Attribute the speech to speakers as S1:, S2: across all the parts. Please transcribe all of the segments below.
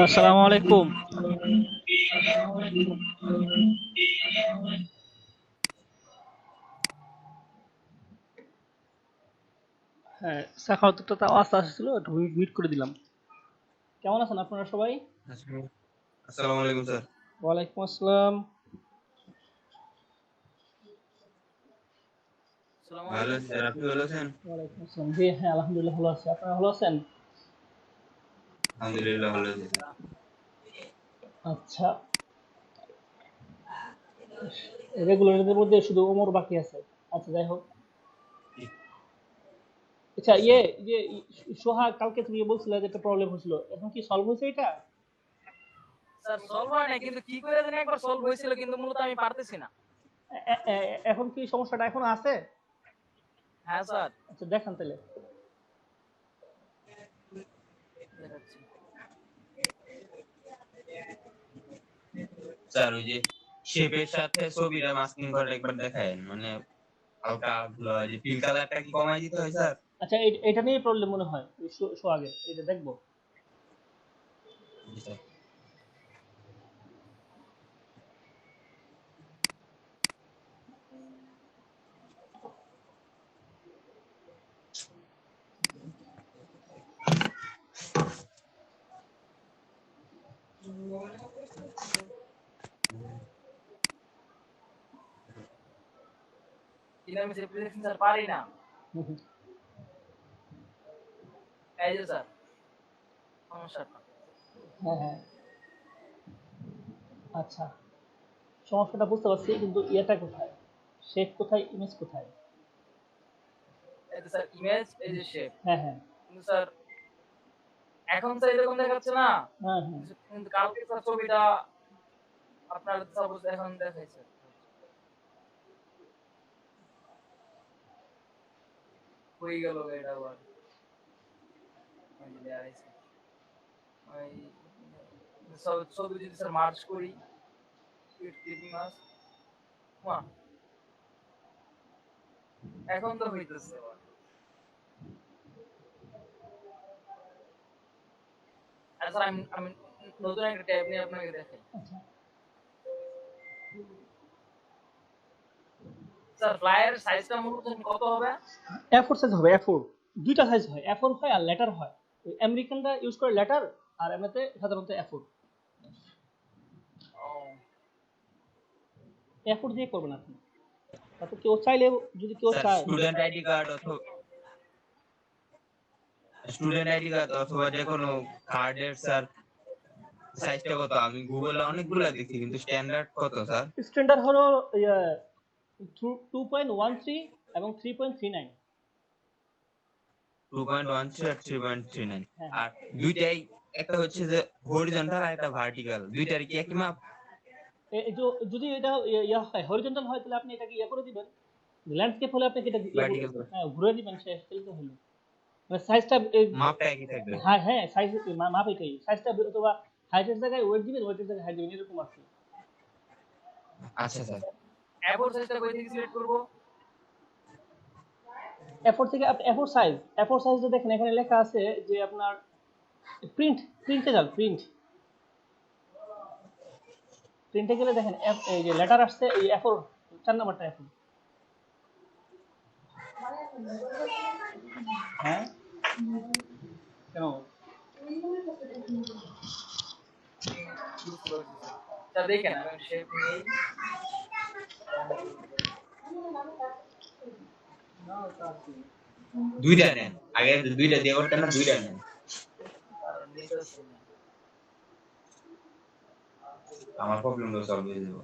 S1: আসসালামু আলাইকুম। হ্যাঁ, সাখাওয়াতটা তাও আস্তে আসছিল, একটু মিউট করে দিলাম। কেমন আছেন আপনারা সবাই?
S2: আসসালামু আলাইকুম স্যার।
S1: ওয়ালাইকুম আসসালাম।
S3: আসসালামু
S2: ভালো
S3: আলাইকুম
S2: আছি
S3: স্যার।
S2: স্যার, আপনি ভালো আছেন?
S1: ওয়ালাইকুম আসসালাম। জি হ্যাঁ, আলহামদুলিল্লাহ ভালো আছি। আপনারা ভালো আছেন?
S2: আলহামদুলিল্লাহ ভালো আছি স্যার।
S1: আচ্ছা, রেগুলারদের মধ্যে শুধু ওমর বাকি আছে। আচ্ছা, যাই হোক। আচ্ছা,
S2: আচ্ছা
S1: সোহা, কালকে তুমি বলছিলে যে একটা প্রবলেম হয়েছিল, এখন কি সলভ হয়েছে এটা?
S3: স্যার সলভ হয় নাই, কিন্তু কি করে জানি একবার সলভ হয়েছিল, কিন্তু মূলত আমি পারতেছি না।
S1: এখন কি সমস্যাটা এখনো আছে?
S3: হ্যাঁ স্যার,
S1: আচ্ছা, দেখান তাহলে।
S3: দেখাচ্ছি।
S2: স্যার, ওই যে শেপের সাথে ছবিটা মাস্কিং করে একবার দেখায়, মানে হালকা ধুলো হয় যে পিঙ্ক কালারটা কি কমাই দিতে হয় স্যার?
S1: আচ্ছা, এটা নিয়ে প্রবলেম মনে হয়। সোহাগের এটা দেখবো।
S2: জি স্যার।
S3: কিন্তু আমি সেভ দেখছি স্যার, পারি না। এই যে স্যার সমস্যাটা।
S1: হ্যাঁ হ্যাঁ, আচ্ছা, সমস্যাটা বুঝতে পারছি, কিন্তু ইয়েটা কোথায়? শেপ কোথায়, ইমেজ কোথায়?
S3: এই যে স্যার ইমেজ, এই যে শেপ।
S1: হ্যাঁ হ্যাঁ
S3: কিন্তু স্যার এখন স্যার এরকম দেখাচ্ছে না।
S1: হ্যাঁ হ্যাঁ।
S3: কিন্তু কালকে স্যার ছবিটা আপনার সাপোজ এখন দেখাইছে। হয়ে গেল এটা আবার। এই যে দেখাইছে। ওই ছবি যদি স্যার মার্চ করি, ক্লিপিং মার্চ, বাহ, এখন তো হইতেছে আবার। আর স্যার আমি নতুন একটা ট্যাব নিয়ে আপনাকে দেখাই।
S1: আচ্ছা,
S3: স্যার ফ্লায়ারের সাইজটা মূলত কত হবে?
S1: A4 সাইজ হবে, A4। দুইটা সাইজ হয়, A4 হয় আর লেটার হয়। আমেরিকানরা ইউজ করে লেটার, আর এমনিতে সাধারণত A4।
S3: ও
S1: A4 দিয়ে করবেন আপনি। তারপর কেউ চাইলে, যদি কেউ
S2: স্যার,
S1: চায়।
S2: স্টুডেন্ট আইডি কার্ড অথবা যে কোনো কার্ডের স্যার সাইজটা কত? আমি গুগলে অনেকগুলা দেখছি, কিন্তু স্ট্যান্ডার্ড কত স্যার?
S1: স্ট্যান্ডার্ড হলো 2.13 এবং 3.39।
S2: 2.13 আর 3.39।
S1: হ্যাঁ
S2: আর
S1: হ্যাঁ।
S2: দুইটাই, একটা হচ্ছে যে হরিজন্টাল আর একটা ভার্টিক্যাল, দুইটার কি একই মাপ?
S1: যদি এটা ইয়া হয়, হরিজন্টাল হয়, তাহলে আপনি এটাকে ইয়া করে দিবেন। ল্যান্ডস্কেপ হলে আপনি এটা
S2: ভার্টিক্যাল
S1: হ্যাঁ ঘুরে দিবেন, শেষ, তাহলে তো হলো। মানে সাইজটা,
S2: মাপটা একই থাকবে?
S1: হ্যাঁ হ্যাঁ, সাইজ মাপ এটাই, সাইজটা অথবা হাইটের জায়গায় ওয়েট দিবেন, ওয়েটের জায়গায় হাইট দিবেন, এরকম আর কি।
S2: আচ্ছা স্যার।
S3: A4 সাইজটা কই থেকে সিলেক্ট করব?
S1: A4 থেকে আপনি A4 সাইজটা দেখেন, এখানে লেখা আছে যে আপনার প্রিন্টে যান, প্রিন্টে গেলে দেখেন এই যে লেটার আসছে, এই A4, 4 নাম্বারটা A4। হ্যাঁ, কেন?
S3: বুঝতে পারছি স্যার। স্যার দেখেন আমি শেপ নেই।
S2: দুইটা নেন, আগে দুইটা দিয়ে করতেন না, দুইটা নেন।
S3: আর নিতেছি না।
S2: আমার প্রবলেমটা সলভ হয়ে যাবে।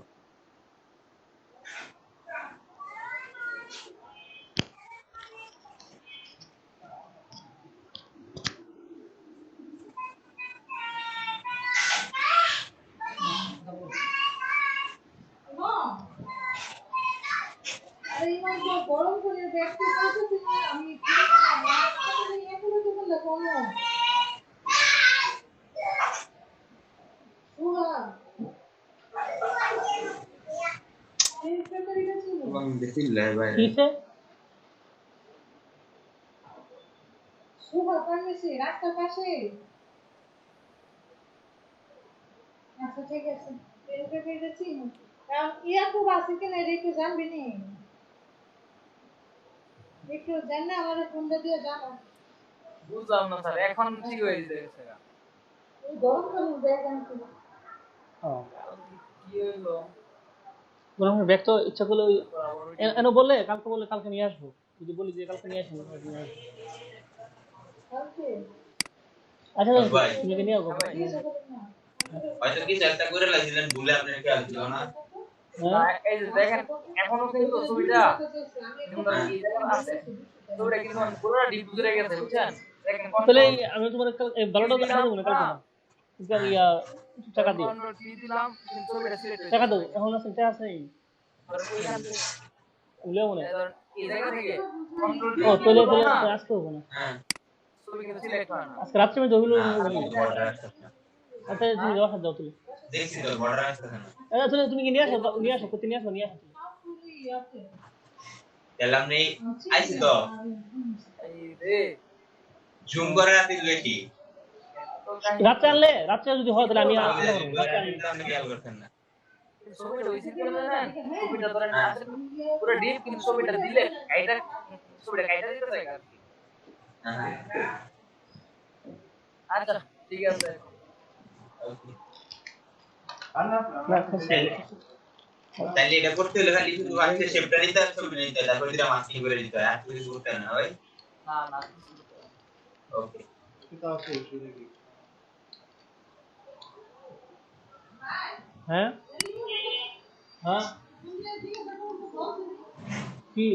S4: গরম করে দেখতে পাচ্ছি আমি এখনো তো বললে কোনো শোনা এই ফ্যাক্টরিটা ছিল
S2: আমি দেখি লাই ভাই।
S1: কিসে?
S4: শোভা ফার্মেসি রাস্তার পাশে আচ্ছা ঠিক আছে, এরকম পেরেছি। কারণ ইয়াকুব আছে কিনা এটা একটু জানবি নি, একটু জান না আমাদের ফোনটা দিয়ে জানো।
S3: বুঝলাম না স্যার, এখন ঠিক হয়ে গেছে গা।
S4: ওই গরম করে ব্যাগ আনতে।
S1: ও
S3: কি হইলো?
S1: গরম ব্যাগ তো ইচ্ছা করলে ওই
S3: বরাবর
S1: এনে বললে কালকে নিয়ে আসবো। যদি বলি যে কালকে নিয়ে আসবো কালকে নিয়ে আসবো।
S4: ওকে,
S1: আচ্ছা
S2: বস ভাই
S1: তুমি কি নিয়ে আসবো?
S3: হ্যাঁ ভাই।
S1: নিয়ে
S4: জিজ্ঞাসা
S1: আসবো।
S4: করেন না।
S2: হয়তো কি চেষ্টা করে লাগছিলেন ভুলে আপনার খেয়াল ছিল না।
S3: না,
S1: হ্যাঁ
S3: এই যে দেখেন এখনো কিন্তু ছবিটা কিন্তু এই জায়গায় আছে। ছবিটা কিন্তু মানে পুরো ডিপ ঘুরে গেছে বুঝছেন? দেখেন
S1: তাহলে
S3: কন্ট্রোল
S1: আমি তোমার ভালোটা
S3: দিলাম,
S1: এনে দেবো না কালকে
S3: হ্যাঁ,
S1: না। ইয়া টাকা দিও,
S3: কন্ট্রোল টি দিলাম কিন্তু ছবিটা সিলেক্ট
S1: টাকা
S3: হইতেছে
S1: দাও,
S3: না
S1: এখন
S3: কিন্তু।
S1: আছে টাকা আছে
S3: ধরেন ওইখান থেকে
S1: উলিয়াও মনে।
S3: ধরেন এই জায়গা থেকে কন্ট্রোল
S1: ও
S3: টি
S1: তাহলে
S3: করলাম
S1: তাহলে
S3: না,
S1: আজকে হবে না।
S2: হ্যাঁ
S3: ছবি কিন্তু সিলেক্ট হয় না।
S1: আজকে রাত্রে আমি জহিলুর
S2: না
S1: বলি।
S2: বর্ডার আসছে না।
S1: আচ্ছা তুমি
S3: হ্যাঁ?
S1: যাও যাও তুমি।
S2: দেখছি তো বর্ডার আসছে না।
S1: আচ্ছা তুমি কি নিয়ে আসো, নিয়ে আসো কোথায় নিয়ে আসো।
S2: তাহলে আপনি আইছি তো
S3: এই রে
S2: জুম করে রাখতে দেখি।
S3: এত কাহিনী।
S1: রাত্রে আনলে, রাত্রে যদি হয় তাহলে আমি
S2: আমি
S1: আনতে পারবো। রাত্রে
S2: রাখি
S1: আনলে
S2: তো আপনি খেয়াল করছেন না।
S3: ছবিটা ওই সিন করে দেন, ছবিটা ধরেন
S2: হ্যাঁ
S3: আসে পুরো ডিপ কিন্তু ছবিটা দিলে এইটা ছবিটা কাইটা দিতে চাই আর কি।
S2: হ্যাঁ
S3: আচ্ছা ঠিক আছে।
S2: ওকে।
S1: না খাচ্ছি।
S2: তাহলে এটা করতে হলে খালি শুধু আজকে শেপটা নিতে আর ছবি নিতে হয়, তারপর এটা মাস্কিং করে দিতে হয়, আর কিছু করতে হয় না ভাই।
S3: না না
S2: ওকে
S1: হ্যাঁ হ্যাঁ কি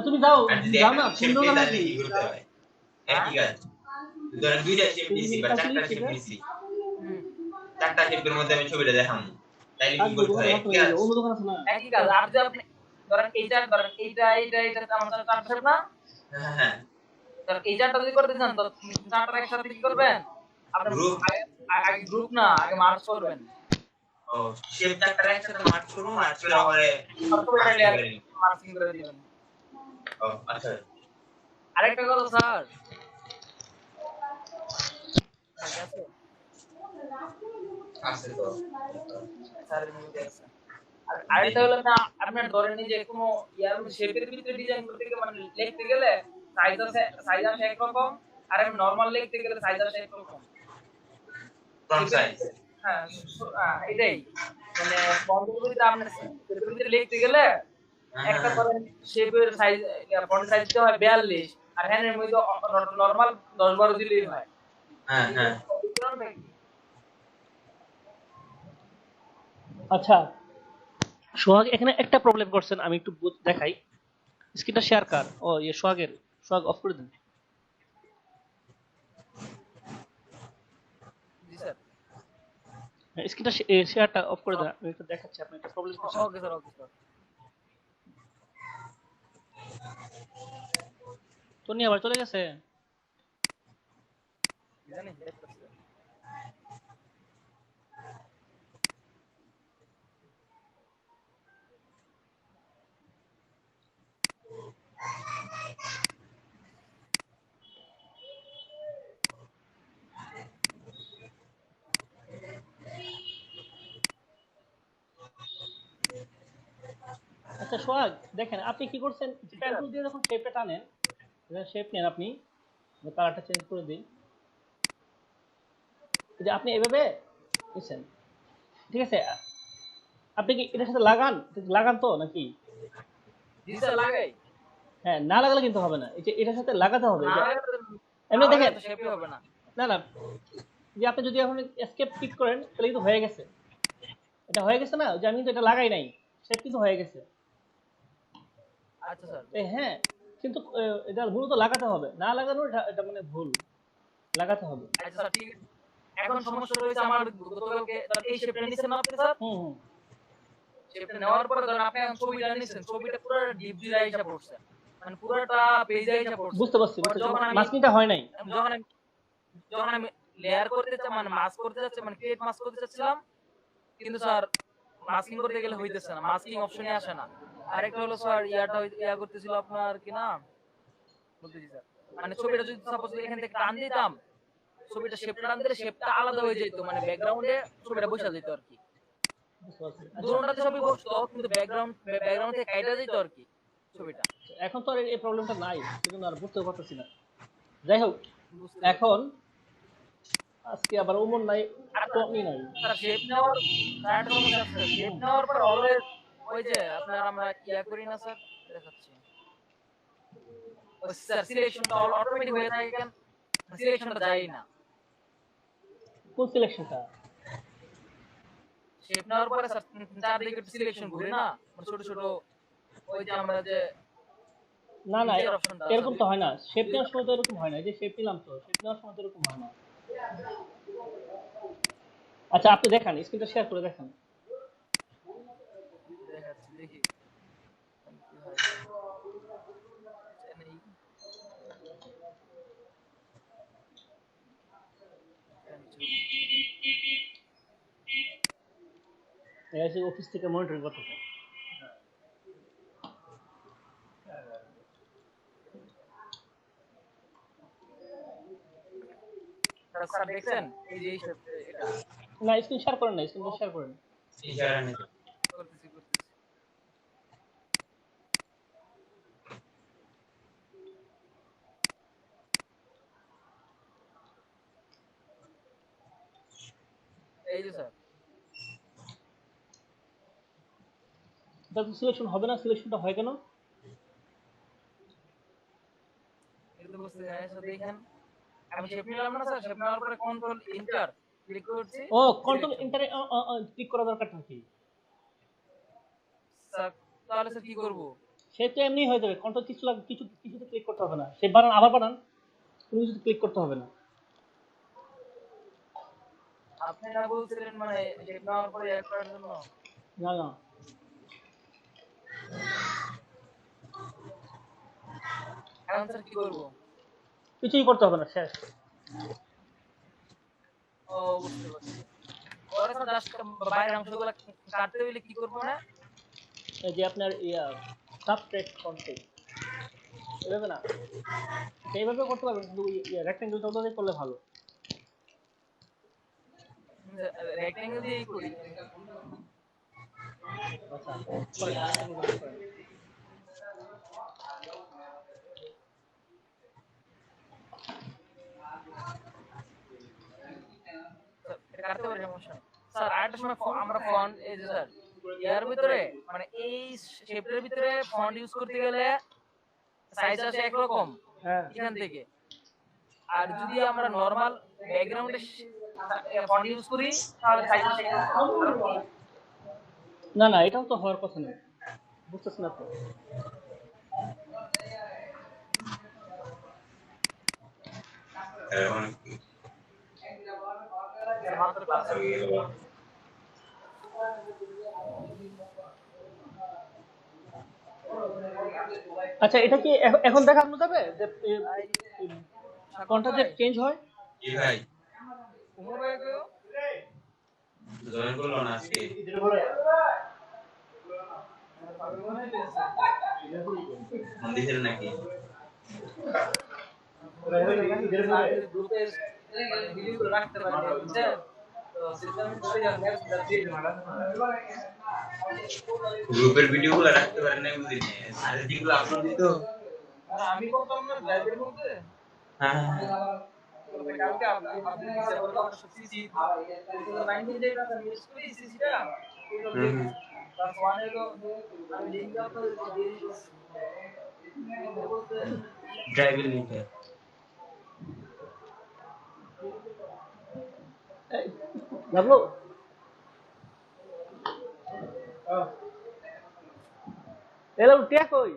S1: তুমি যাও
S2: আর যদি
S1: যাও
S2: একটা
S1: না
S2: শেপ
S1: সুন্দর
S2: নিই
S1: না
S2: তাহলে
S1: কি
S2: কি করতে হয় একই কাজ। ধরেন দুইটা শেপ নিয়েছি বা চারটা শেপ নিয়েছি,
S3: হুম
S2: চারটা শেপের মধ্যে আমি ছবিটা দেখাবো, তাইলে কি
S1: আসবে
S2: করতে
S1: দোকানে
S2: হয়
S1: মাত্র
S2: একই কাজ।
S1: অন্য দোকান আছে না।
S3: একই কাজ। আর যদি আপনি ধরেন ধরেন এইটা আমার চারটা শেপ না,
S2: হ্যাঁ হ্যাঁ
S3: ধরেন এই চারটা যদি করতে চান তো চারটা একসাথে কি করবেন আপনি
S2: গ্রুপ।
S3: আগে আগে গ্রুপ না আগে মার্চ করবেন,
S2: ও শেপ চারটা একসাথে মার্ক করবো, মার্ক করে পরে
S3: আর ছবিটা
S2: মাস্কিং
S3: লেয়ার
S2: করে নিব।
S3: মার্কিং করে দিবেন।
S2: ও আচ্ছা
S3: আরেকটা কথা স্যার, ঠিক আছে
S2: আছে তো।
S3: স্যারের মধ্যে আছে। আর আরেকটা হলো না আপনার ধরেন এই যে কোনো ইয়ার মধ্যে শেপের ভিতরে ডিজাইন করতে গেলে মানে লিখতে গেলে সাইজ আসে একরকম, আর আমি নরমাল লিখতে গেলে সাইজ আসে একরকম।
S2: Front size.
S3: হ্যাঁ এটাই মানে ফন্টের ভিতরে আপনার শেপের ভিতরে লিখতে গেলে একটা ধরেন শেপের সাইজ ফন্ট সাইজ দিতে হয় 42, আর হ্যান্ডের মধ্যে নরমাল 10-12 দিলেই হয়।
S2: হ্যাঁ হ্যাঁ
S1: আচ্ছা সোহাগ এখানে একটা প্রবলেম করছেন, আমি একটু দেখাই। স্ক্রিনটা শেয়ার কার? ও ইয়ে সোহাগের। সোহাগ অফ করে দেন।
S3: জি স্যার।
S1: স্ক্রিনটা শেয়ারটা অফ করে দেন, আমি একটু দেখাচ্ছি আপনি একটা প্রবলেম করছেন।
S3: Okay sir okay sir.
S1: তো নিয়ে আবার চলে গেছে।
S3: জানি দেখতেছি।
S1: আচ্ছা সোহাগ দেখেন আপনি কি করছেন, পেন টুল দিয়ে যখন শেপটা টানেন, শেপ নেন আপনি, কালারটা চেঞ্জ করে দিন। এই যে আপনি এভাবে নিচ্ছেন, ঠিক আছে? আপনি কি এটার সাথে লাগান, লাগান তো নাকি?
S3: জি স্যার লাগাই।
S1: হ্যাঁ না লাগালে কিন্তু হবে না, এই যে এটার সাথে লাগাতে হবে।
S3: না
S1: এমনি দেখেন
S3: তো শেপই হবে না।
S1: না না, যে আপনি যদি এখন এসকেপ ক্লিক করেন তাহলে কিন্তু হয়ে গেছে, এটা হয়ে গেছে না, যে আমি কিন্তু এটা লাগাই নাই, শেপ কিন্তু হয়ে গেছে।
S3: আচ্ছা স্যার।
S1: হ্যাঁ কিন্তু এটা মূলত লাগাতে হবে, না লাগানো এটা মানে ভুল, লাগাতে হবে।
S3: আচ্ছা স্যার ঠিক আছে। এখন সমস্যা রয়েছে আমার গতকালকে ধর এই শেপটা নিছেন আপনি স্যার,
S1: হুম
S3: শেপটা নেওয়ার পরে ধর আপনি এখন ছবিটা নিছেন, ছবিটা পুরো ডিপ দিয়ে আইসা পড়ছে, মানে পুরোটা পেজে আইসা পড়ছে।
S1: বুঝতে পারছি
S3: পরে যখন আমি
S1: মাস্কিংটা হয় নাই।
S3: যখন আমি যখন আমি লেয়ার করতে চাই মানে মাস্ক করতে যাচ্ছি মানে ক্রিয়েট মাস্ক করতে চাচ্ছিলাম, কিন্তু স্যার মাস্কিং করতে গেলে হইতেছে না, মাস্কিং অপশনে আসে না। আরেকটা হলো স্যার ইয়া করতেছিল আপনার কি না বলতেছি স্যার, মানে ছবিটা যদি সাপোজ এখান থেকে টান দিতাম ছবিটা শেপ টান দিলে শেপটা আলাদা হয়ে যেত, মানে ব্যাকগ্রাউন্ডে ছবিটা বসে যেত আর কি।
S1: বুঝতে পারছি। আচ্ছা,
S3: দুটোটাতে ছবি বসতো কিন্তু ব্যাকগ্রাউন্ড থেকে কাটা যেত আর কি ছবিটা।
S1: এখন তো আর এই প্রবলেমটা নাই, সেজন্য আর বুঝতে পারতেছি না। যাই হোক,
S3: বুঝতে
S1: এখন আজকে আবার ওমর নাই, তো আপনি নাই।
S3: স্যার শেপ নেওয়ার একটা সমস্যা আছে, শেপ নেওয়ার পর অলওয়েজ ওই যে আপনার আমরা ইয়া করি না স্যার, দেখাচ্ছি ওই স্যার সিলেকশনটা অটোমেটিক হয়ে থাকে, কেন সিলেকশনটা যায় না।
S1: কোন সিলেকশনটা?
S3: শেপ নেওয়ার পরে স্যার চারদিকে একটু সিলেকশন ঘুরে না, মানে ছোট ছোট ওই যে আমরা যে
S1: না না,
S3: নিজের অপশনটা
S1: এরকম তো হয় না। শেপ নেওয়ার সময় তো এরকম হয় না। এই যে শেপ নিলাম, তো শেপ নেওয়ার সময় তো এরকম হয় না। আচ্ছা, আপনি দেখান, স্ক্রিনটা শেয়ার করে দেখান।
S3: দেখাচ্ছি, দেখি কি হয়। নেই,
S1: এই অফিস থেকে মনিটরিং করতেছে।
S3: স্যার দেখছেন এই যে এটা
S1: না, স্ক্রিন শেয়ার করেন না, স্ক্রিনটা শেয়ার করেন।
S2: ইশারা নেই।
S3: করতেছি। এই যে স্যার
S1: এটা তো সিলেকশন হবে না, সিলেকশনটা হয় কেন?
S3: এটা তো বুঝতে পারছি স্যার, দেখেন আমি শেপ নিলাম না স্যার, শেপ নেওয়ার পরে কন্ট্রোল এন্টার ক্লিক করছি।
S1: ও, কন্ট্রোল এন্টারে ক্লিক করা দরকারটা কি?
S3: স্যার তাহলে স্যার কি করব?
S1: সে তো এমনি হয়ে যাবে। কন্ট্রোল কিছুতে ক্লিক করতে হবে না। সে বানান, আবার বানান, কোনো কিছুতে ক্লিক করতে হবে না।
S3: আপনি না বলছিলেন মানে শেপ নেওয়ার পরে এক করার জন্য?
S1: না না,
S3: এখন স্যার কি করব?
S1: কিছুই করতে হবে না, শেষ।
S3: ও বুঝতে পারছি। পরে স্যার জাস্ট বাইরের অংশগুলো কাটতে হইলে কি করব না?
S1: এই যে আপনার সাবট্রাক্ট কন্ট্রোল, এভাবে না, সেইভাবে করতে পারবেন, কিন্তু রেক্টেঙ্গেলটা ওটাতে করলে ভালো।
S3: রেক্টেঙ্গেল দিয়েই করি।
S1: আচ্ছা, করেন, rectangle করেন।
S3: স্যার এটা কাটতে পারি, সমস্যা নেই স্যার। আরেকটা সময় আমরা ফন্ট এই যে স্যার ইয়ার ভিতরে মানে এই শেপের ভিতরে ফন্ট ইউজ করতে গেলে সাইজ আসে একরকম
S1: হ্যাঁ,
S3: এখান থেকে, আর যদি আমরা নরমাল ব্যাকগ্রাউন্ডে ফন্ট ইউজ করি তাহলে সাইজ আসে একরকম। কারণ কি?
S1: না না, এটাও তো হওয়ার কথা না, বুঝতেছেন না তো।
S2: এখন
S3: মাত্র ক্লাস
S1: আচ্ছা, এটা কি এখন দেখানো যাবে যে কোনটা যে চেঞ্জ হয়?
S2: কি ভাই
S3: উমর ভাই কেউ
S2: জয়েন করলো না আজকে? দিছেন নাকি?
S3: গ্রুপে ভিডিও করে রাখতে পারি বুঝছেন, তো সেটা আমি বলে
S2: গ্রুপের ভিডিও গুলো রাখতে পারেন না বুঝিনি, আর যেগুলো আপলোড দিত।
S3: আমি করতাম না লাইভের মধ্যে।
S2: হ্যাঁ
S3: কালকে আপনি দিতে বলতো সিসি 19 ডে কাছে মিস করি সিসিটা ক্লাস 1 এর আমি লিংক দাও তো দিয়ে দিচ্ছি
S2: ড্রাইভিং লিংক।
S1: লাগলো? এলো টিয়া কই?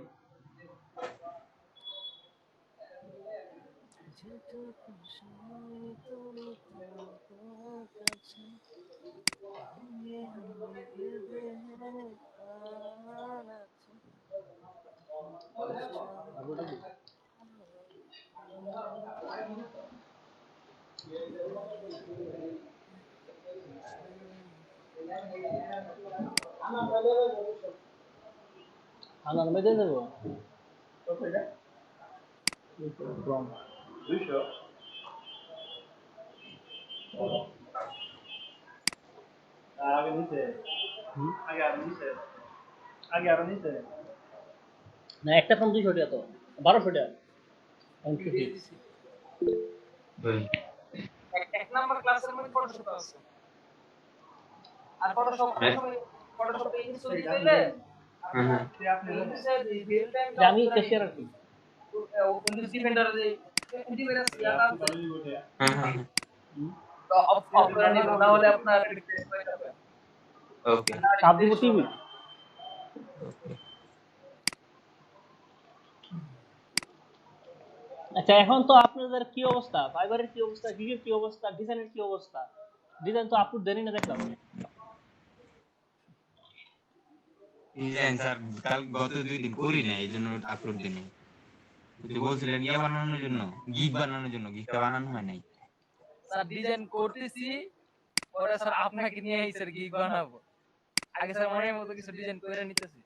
S1: আনার মেজে দেবো। কত এটা? 200। আগে নিচে আগে আর নিচে আগে আর নিচে না একটা ফোন 200 টাকা তো 1200 টাকা
S3: দিয়ে দিছি। এক নাম্বার ক্লাসের মধ্যে ফটোশপ আছে আর ফটোশপ ইনস্টল দিলে
S1: আমি চেষ্টা রাখি
S3: উইন্ডোজ ডিফেন্ডার যে অ্যান্টিভাইরাস ইয়াটা আছে তো অফ করে নিবেন না হলে আপনার রিফ্রেশ হয়ে যাবে।
S2: ওকে
S1: চাপ দিব টিভি আচ্ছা এখন তো আপনাদের কি অবস্থা ফাইবারের কি অবস্থা গিগের কি অবস্থা ডিজাইনের কি অবস্থা ডিজাইন তো আপলোড দেনই না দেখলাম
S2: ডিজাইন স্যার কাল গত 2 দিন করি না এইজন্য আপলোড দিইনি তুই বলছিলেন ইয়া বানানোর জন্য গিগ বানানোর জন্য গিগটা বানানো হয় নাই
S3: স্যার ডিজাইন করতেছি পরে স্যার আপনাকে নিয়ে এই স্যার গিগ বানাবো আগে স্যার মনের মতো কিছু ডিজাইন করে নিতেছি।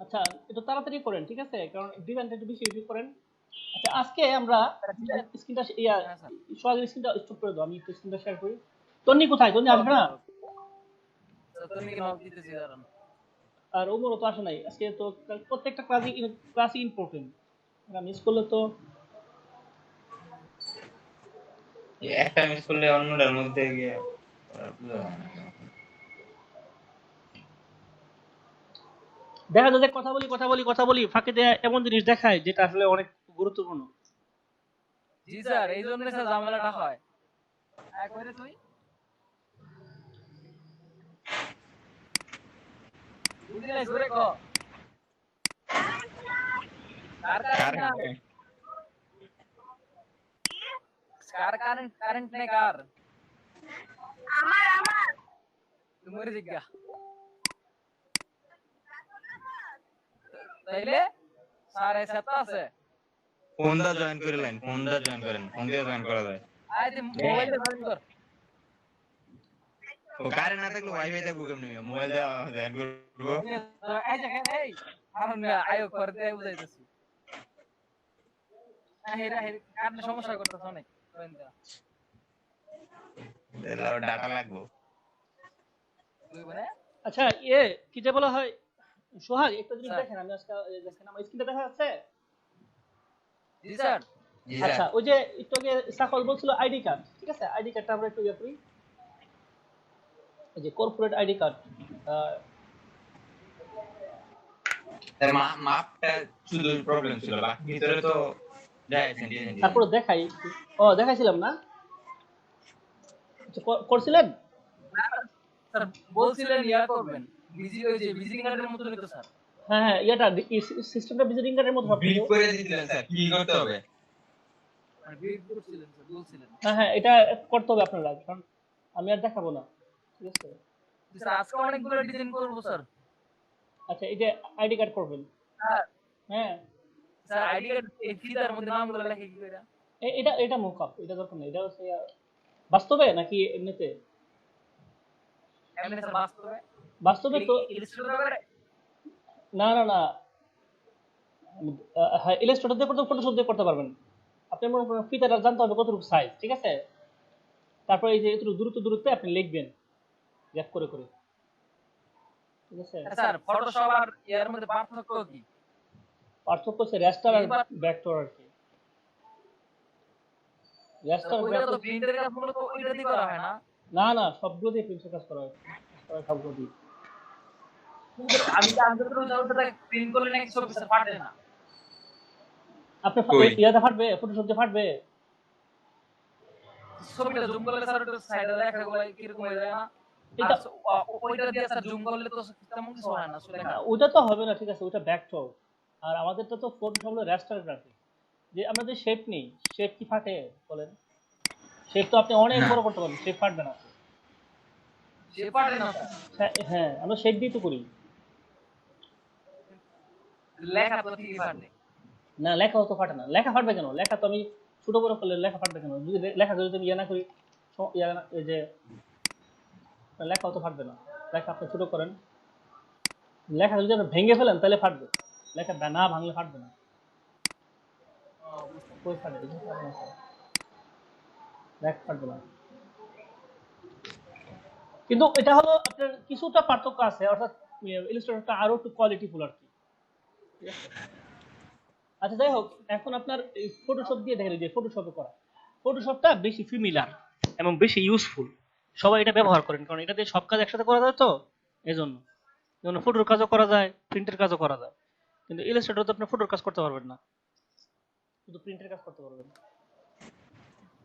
S1: আচ্ছা একটু তাড়াতাড়ি করেন ঠিক আছে কারণ ডিজাইনটা একটু বেশি বেশি করেন আচ্ছা আজকে আমরা স্ক্রিনটা সোহাগের স্ক্রিনটা স্টপ করে দাও আমি একটু স্ক্রিনটা শেয়ার করি তন্নি কোথায় তন্নি আসবে না
S3: তুমি কি নক দিতেছি দাঁড়ান
S1: আর ওমরও তো আসে নাই আজকে তো প্রত্যেকটা ক্লাসই ইম্পর্টেন্ট আমরা মিস করলে তো
S2: একটা মিস করলে অন্যটার মধ্যে গিয়ে
S1: দেখা যায় যে কথা বলি ফাঁকে দেয়া এমন জিনিস দেখায় যেটা আসলে অনেক গুরুত্বপূর্ণ
S3: জি স্যার এই জন্য স্যার ঝামেলাটা হয় একবারে তুই বুঝলি না জোরে কো কারেন্ট নেই কার আমার তোমার জিজ্ঞা তাইলে সাড়ে 7 আছে
S2: ফোনটা জয়েন করে লাইন ফোনটা জয়েন করেন ফোন দিয়ে জয়েন করা যায়
S3: আই দি মোবাইলে জয়েন কর
S2: ও কারেন্ট না থাকলে ওয়াইফাই তে গুগল নিও মোবাইল দিয়ে জয়েন করব
S3: এই দেখেন এই কারণ আয়ো করে দেই বুঝাইতেছি হেরা কারণে সমস্যা করতেছ অনেক
S2: এলাও ডাটা লাগবে
S1: আচ্ছা কি যে বলা হয় সোহাগ একটা জিনিস দেখেন আমি আজকে দেখেন আমার স্ক্রিনটা দেখা যাচ্ছে
S3: জি স্যার
S1: আচ্ছা ওই যে একটু আগে সাকল বলছিল আইডি কার্ড ঠিক আছে আইডি কার্ডটা আমরা একটু করি এই যে কর্পোরেট আইডি কার্ড
S2: মাপটা শুধু প্রবলেম ছিল বাকি ভিতরে তো
S1: তারপর দেখাই দেখাইছিলাম না করছিলেন
S3: স্যার বলছিলেন ইয়া করবেন ভিজিটিং কার্ডের মতো নিতে স্যার
S1: হ্যাঁ ইয়াটা সিস্টেমটা ভিজিটিং কার্ডের মতো হবে
S2: ব্রিফ করে দিলেন স্যার কি করতে হবে
S3: ব্রিফ করছিলেন স্যার বলছিলেন
S1: হ্যাঁ এটা করতে হবে আপনারা কারণ আমি আর দেখাবো না ঠিক আছে
S3: স্যার আজকে অনেকগুলো ডিজাইন করব স্যার
S1: আচ্ছা এই যে আইডি কার্ড করবেন হ্যাঁ
S3: স্যার আইডি কার্ড এই ফিদার মধ্যে নামগুলো লেখা কি কইরা
S1: এটা মুকআপ এটা দরকার নেই এটা হচ্ছে বাস্তবে নাকি এমনিতে
S3: এমনি স্যার
S1: বাস্তবে তো
S3: ইলাস্ট্রেটর করে
S1: না হ্যাঁ ইলাস্ট্রেটর দিয়ে করতে ফটোশপ দিয়ে করতে পারবেন আপনি মনে করেন ফিতাটা জানতে হবে কতটুকু সাইজ ঠিক আছে তারপর এই যে একটু দূরত্বে আপনি লিখবেন গ্যাপ করে ঠিক আছে
S3: স্যার ফটোশপ আর এর মধ্যে পার্থক্য কি
S1: পার্থক্য হচ্ছে রাস্টার আর ভেক্টর আর কি রাস্টার
S3: ওইটা তো প্রিন্টারের কাজ মূলত ওইটা দিয়ে করা হয় না
S1: না সবগুলো দিয়ে প্রিন্টের কাজ করা হয় সবগুলো দিয়ে
S3: আমি তো ওটা প্রিন্ট করলে নাকি ছবি স্যার ফাটে না
S1: আপনি ইয়াতে ফাটবে ফটোশপ দিয়ে ফাটবে
S3: ছবিটা জুম করলে স্যার ওটা সাইডে লেখাগুলো কি রকম হয়ে যায় না এটা ওইটা দিয়ে স্যার জুম করলে তো তেমন কিছু হয় না
S1: ওটা তো হবে না ঠিক আছে ওটা ভেক্টর আর আমাদেরটা তো ফটোশপ হলো রাস্টার গ্রাফিক যে আমরা যে শেপ নেই শেপ কি ফাটে বলেন শেপ তো আপনি অনেক বড় করতে পারবেন শেপ ফাটবে না
S3: শেপ ফাটে না
S1: হ্যাঁ আমরা শেপ দিয়ে তো করি
S3: লেখা তো ঠিকই ফাটে
S1: না লেখাও তো ফাটে না লেখা ফাটবে কেন লেখা তো আমি ছোট বড় করলে লেখা ফাটবে কেন যদি লেখা যদি আমি না করি এই যে লেখাও তো ফাটবে না লেখা আপনি ছোট করেন লেখা যদি আপনি ভেঙে ফেলেন তাহলে ফাটবে লেখা না ভাঙলে ফাটবে না কই ফাটে লেখা ফাটবে না। কিন্তু এটা হলো আপনার কিছুটা পার্থক্য আছে, অর্থাৎ ইলাস্ট্রেটরটা আরো একটু কোয়ালিটিফুল আর কি। ঠিক আছে? আচ্ছা যাই হোক, এখন আপনার এই ফটোশপ দিয়ে দেখেন, যে ফটোশপে করা, ফটোশপটা বেশি ফিমিলার এবং বেশি ইউজফুল, সবাই এটা ব্যবহার করেন, কারণ এটা দিয়ে সব কাজ একসাথে করা যায় তো, এজন্য। যেমন ফটোর কাজও করা যায়, প্রিন্টের কাজও করা যায়, কিন্তু ইলাস্ট্রেটর তো আপনি ফটোর কাজ করতে পারবেন না, শুধু প্রিন্টের কাজ করতে পারবেন।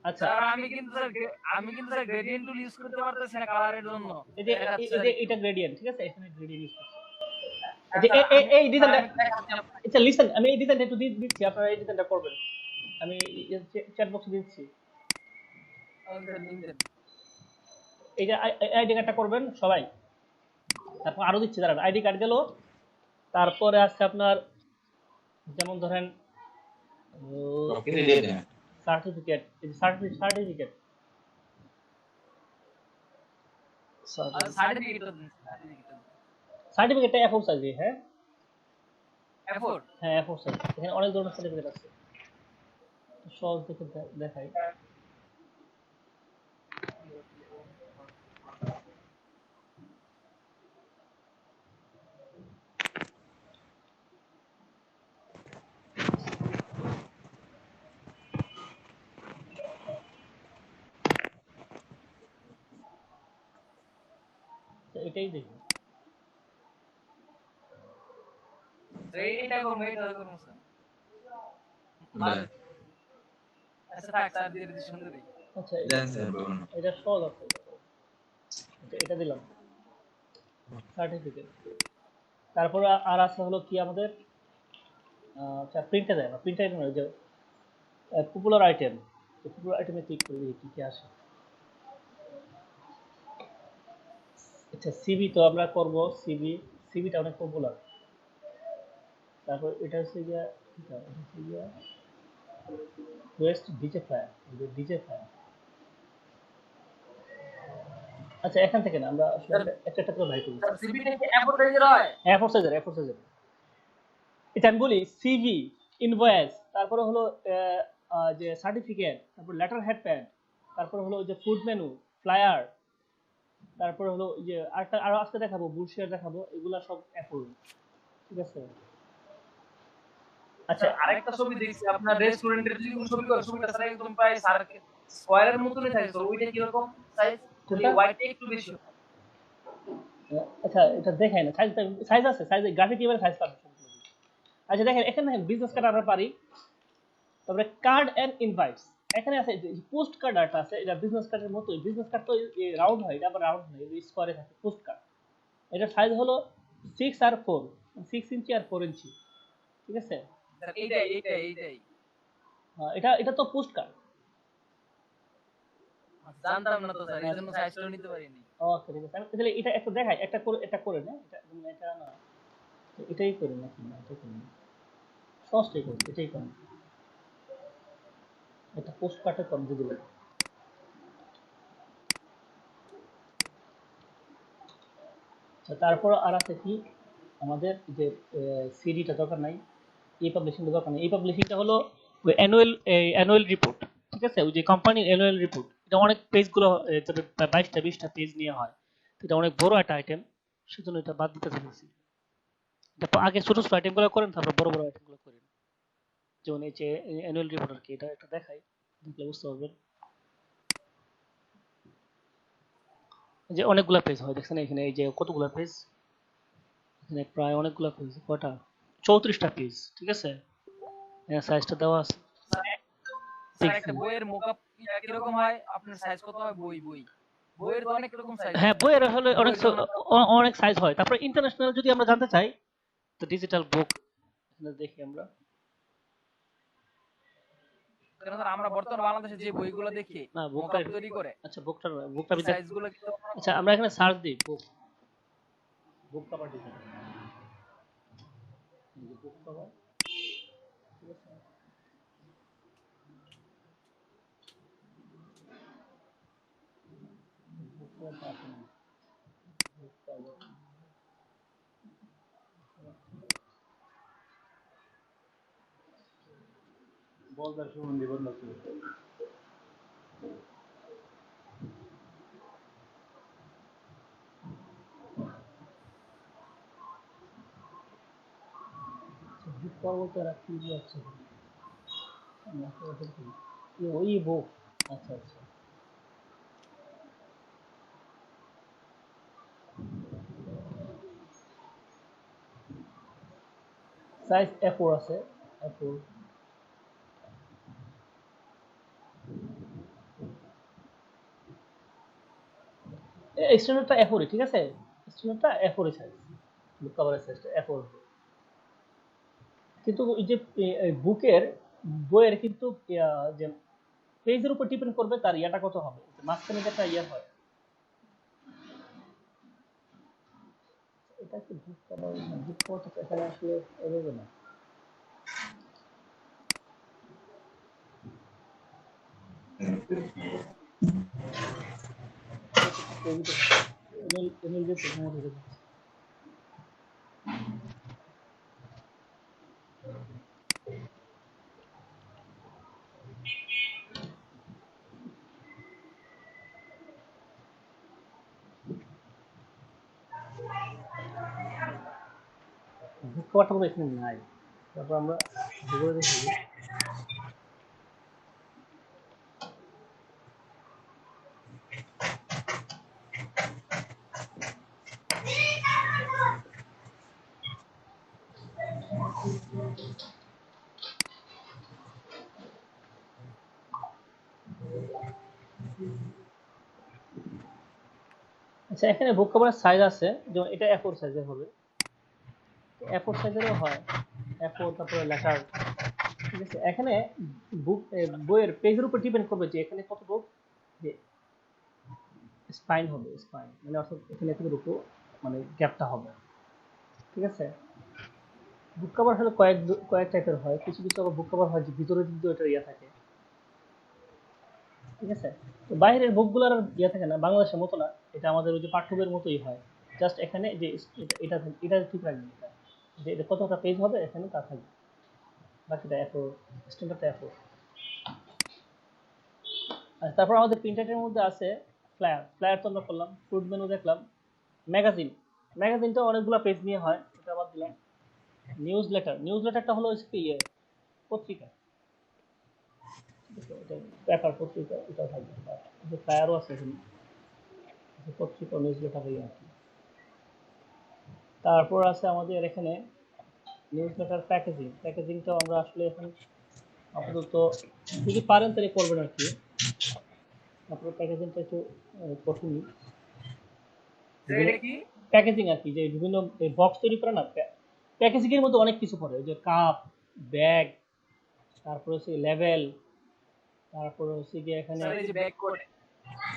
S1: আচ্ছা,
S3: স্যার আমি কিন্তু স্যার গ্রেডিয়েন্ট টুল ইউজ করতে পারতেছি না কালারের জন্য।
S1: এই যে
S3: দেখাচ্ছে
S1: এই
S3: স্যার
S1: যে
S3: একটু।
S1: এটা গ্রেডিয়েন্ট, ঠিক আছে, এখানে গ্রেডিয়েন্ট ইউজ করছি। যে
S3: স্যার আমি
S1: এই
S3: স্যার
S1: ডিজাইনটা,
S3: আমি দেখাচ্ছি আপনাকে।
S1: আচ্ছা লিসেন, আমি এই ডিজাইনটা একটু দিচ্ছি, আপনারা এই ডিজাইনটা করবেন, আমি চ্যাট বক্সে দিচ্ছি।
S3: ওকে স্যার লিংক দেন।
S1: এই যে আইডি কার্ডটা করবেন সবাই, তারপর আরো দিচ্ছি, দাঁড়ান, আইডি কার্ড গেল, তারপরে আছে আপনার যেমন ধরেন
S2: সবকিছু দিয়ে দেন।
S1: সার্টিফিকেট, এই যে সার্টিফিকেট
S3: আর সার্টিফিকেটও দিন, সার্টিফিকেটও দিন।
S1: সার্টিফিকেটটা এ4 সাইজে, হ্যাঁ
S3: এফোর।
S1: হ্যাঁ এ4 সাইজ, এখানে অনেক ধরনের সার্টিফিকেট আছে, সহজ দেখে দেখাই। তো এটাই দেখি।
S3: এটা করুন, এটা করুন স্যার।
S2: দেন।
S3: আচ্ছা থাক স্যার, দিয়ে দিচ্ছি সুন্দরই।
S1: আচ্ছা
S2: দেন স্যার বলুন।
S1: এটা সহজ আছে, এটা দিলাম সার্টিফিকেট। তারপরে আর আছে হলো কি আমাদের, আচ্ছা প্রিন্টে দেয় না, প্রিন্ট আইটেম, ওই যে পপুলার আইটেম, পপুলার আইটেমে ক্লিক করে দেখি কি কি আসে। আচ্ছা সিবি তো আমরা করব, সিবিটা অনেক পপুলার। তারপর এটা হচ্ছে গিয়া, এটা হচ্ছে গিয়া West DJ fire, DJ fire. আচ্ছা এখান থেকে না, আমরা আসলে একটা একটা করে ভাই করি।
S3: স্যার সিবিটা কি এফোর সাইজের হয়?
S1: এ4 সাইজের, এ4 সাইজের। এটা আমি বলি সিভি, ইনভয়েস, তারপরে হলো যে সার্টিফিকেট, তারপর লেটার হেড প্যাড, তারপরে হলো যে ফুড মেনু, ফ্লায়ার, তারপরে হলো যে আরেকটা আরো আজকে দেখাবো, বুলশেয়ার দেখাবো, এগুলা সব এ4। ঠিক আছে? আচ্ছা
S3: স্যার আরেকটা ছবি দেখছি আপনার রেস্টুরেন্টের যদি কোন ছবি করে, ছবিটা স্যার একদম প্রায় সার্কেল স্কয়ারের মতনই থাকে স্যার। ওইটা কি রকম সাইজ? খালি
S1: কোনটা?
S3: হোয়াইটটা একটু বেশি।
S1: আচ্ছা এটা দেখাই না, সাইজ, সাইজ আছে, সাইজ গ্রাফিক এবার সাইজ পাবেন সবগুলো। আচ্ছা দেখেন, এখানে দেখেন বিজনেস কার্ড আমরা পারি, তারপরে কার্ড এন্ড ইনভাইটস, এখানে আছে পোস্ট কার্ড একটা আছে, এটা বিজনেস কার্ডের মতোই, বিজনেস কার্ড তো রাউন্ড হয়, এটা আবার রাউন্ড হয়, স্কোয়ারে থাকে পোস্ট কার্ড। এটার সাইজ হলো 6 আর 4, 6 ইঞ্চি আর 4 ইঞ্চি। ঠিক আছে?
S3: স্যার এইটাই।
S1: এটা এটা তো পোস্ট কার্ড।
S3: জানতাম না তো স্যার, এইজন্য সাইজটা নিতে পারিনি।
S1: আচ্ছা ঠিক আছে, আমি তাহলে এটা একটু দেখাই, একটা করে না, এটা না, এটাই করি নাকি না, এটা করি না, সহজটাই করি, এটাই করি, এটা পোস্ট কার্ডের কম দিয়ে দেবো। আচ্ছা, তারপর আর আছে কি আমাদের যে সিডিটা দরকার নাই, এই পাবলিশিংটা দরকার নেই। এই পাবলিশিংটা হলো ওই অ্যানুয়াল রিপোর্ট। ঠিক আছে? ওই যে কোম্পানির অ্যানুয়াল রিপোর্ট, এটা অনেক পেজগুলো, 22টা 20টা পেজ নিয়ে হয়, তো এটা অনেক বড় একটা আইটেম, সেজন্য এটা বাদ দিতে চাইছি। এটা আগে ছোট ছোট আইটেমগুলো করেন, তারপর বড় বড় আইটেমগুলো করেন। যেমন এই যে অ্যানুয়াল রিপোর্ট আর কি, এটা একটা দেখাই, দেখলে বুঝতে পারবেন যে অনেকগুলা পেজ হয়, দেখছেন এখানে, এই যে কতগুলা পেজ, এখানে প্রায় অনেকগুলা পেজ, কটা, 34টা পেজ। ঠিক আছে? সাইজটা দেওয়া আছে।
S3: স্যার একটা বইয়ের মোকআপ কি রকম হয়? আপনার সাইজ কত হয়? বইয়ের তো অনেক রকম সাইজ
S1: হ্যাঁ
S3: হয়।
S1: বইয়ের আসলে অনেক
S3: বইয়ের জন্য
S1: অনেক সাইজ হয়। তারপর ইন্টারন্যাশনাল যদি আমরা জানতে চাই, তো ডিজিটাল বুক দেখি আমরা।
S3: কেন স্যার আমরা বর্তমানে বাংলাদেশে যে বইগুলো দেখি
S1: না বুকটা,
S3: মোকআপ তৈরি করে,
S1: আচ্ছা বুকটা
S3: সাইজগুলো কি
S1: আচ্ছা আমরা এখানে সার্চ দিই বুক কভার ডিজাইন, বুক কভার। ঠিক আছে? বুক কভার আছে না, বুক কভার, বলদার সুমন দিব না। পরবর্তী রাখি আছে ওই বুক। আচ্ছা আচ্ছা সাইজ A4 আছে A4 স্ট্যান্ডার্ডটা A4 ঠিক আছে স্ট্যান্ডার্ডটা A4 সাইজ বুক কভারের সাইজটা A4 কিন্তু এই যে বুকের বইয়ের কিন্তু যে পেজের উপর ডিপেন্ড করবে তার ইয়াটা কত হবে মাঝখানে যে একটা ইয়া হয় এটা কি বুক কভার বুক কভারটা এখানে আসলে এভাবে না এমএল যে প্রথমত দেখো বুক কভারটা পুরো এখানে নাই তারপর আমরা গুগলে দেখি আচ্ছা এখানে বুক কভারের সাইজ আছে যেমন এটা A4 সাইজের হবে A4 সাইজেরও হয় A4 তারপরে লেখার ঠিক আছে এখানে বুক বইয়ের পেজের উপর ডিপেন্ড করবে যে এখানে কত বুক যে স্পাইন হবে স্পাইন মানে অর্থাৎ এখানে কতটুকু মানে গ্যাপটা হবে ঠিক আছে বুক কভার হলো কয়েক টাইপের হয় কিছু কিছু আবার বুক কভার হয় যে ভিতরে কিন্তু এটা ইয়া থাকে ঠিক আছে তো বাইরের বুকগুলোর আর ইয়া থাকে না বাংলাদেশের মতো না এটা আমাদের ওই যে পাঠ্যবইয়ের মতোই হয় জাস্ট এখানে যে এটা এটা ঠিক রাখবে এটা যে এটা কতটা পেজ হবে এখানে তা থাকবে বাকিটা এত স্ট্যান্ডার্ডটা এত আর তারপর আমাদের প্রিন্টারের মধ্যে আছে ফ্লায়ার তো আমরা করলাম ফুড মেনু দেখলাম ম্যাগাজিনটা অনেকগুলো পেজ নিয়ে হয় এটা বাদ দিলাম নিউজ লেটারটা হলো কি পত্রিকা এটা পেপার পত্রিকা এটা থাকবে যে ফ্লায়ারও আছে এখানে পত্রিকা নিউজ লেটারই আছে তারপর আছে আমাদের এখানে নিউজ লেটার প্যাকেজিংটাও আমরা আসলে এখন আপাতত যদি পারেন তাহলে করবেন আর কি তারপর প্যাকেজিংটা একটু কঠিনই প্যাকেজিং আর কি যে বিভিন্ন বক্স তৈরি করে না প্যাকেজিং এর মধ্যে অনেক কিছু পড়ে যে কাপ ব্যাগ তারপর হচ্ছে লেভেল তারপর হচ্ছে গিয়ে এখানে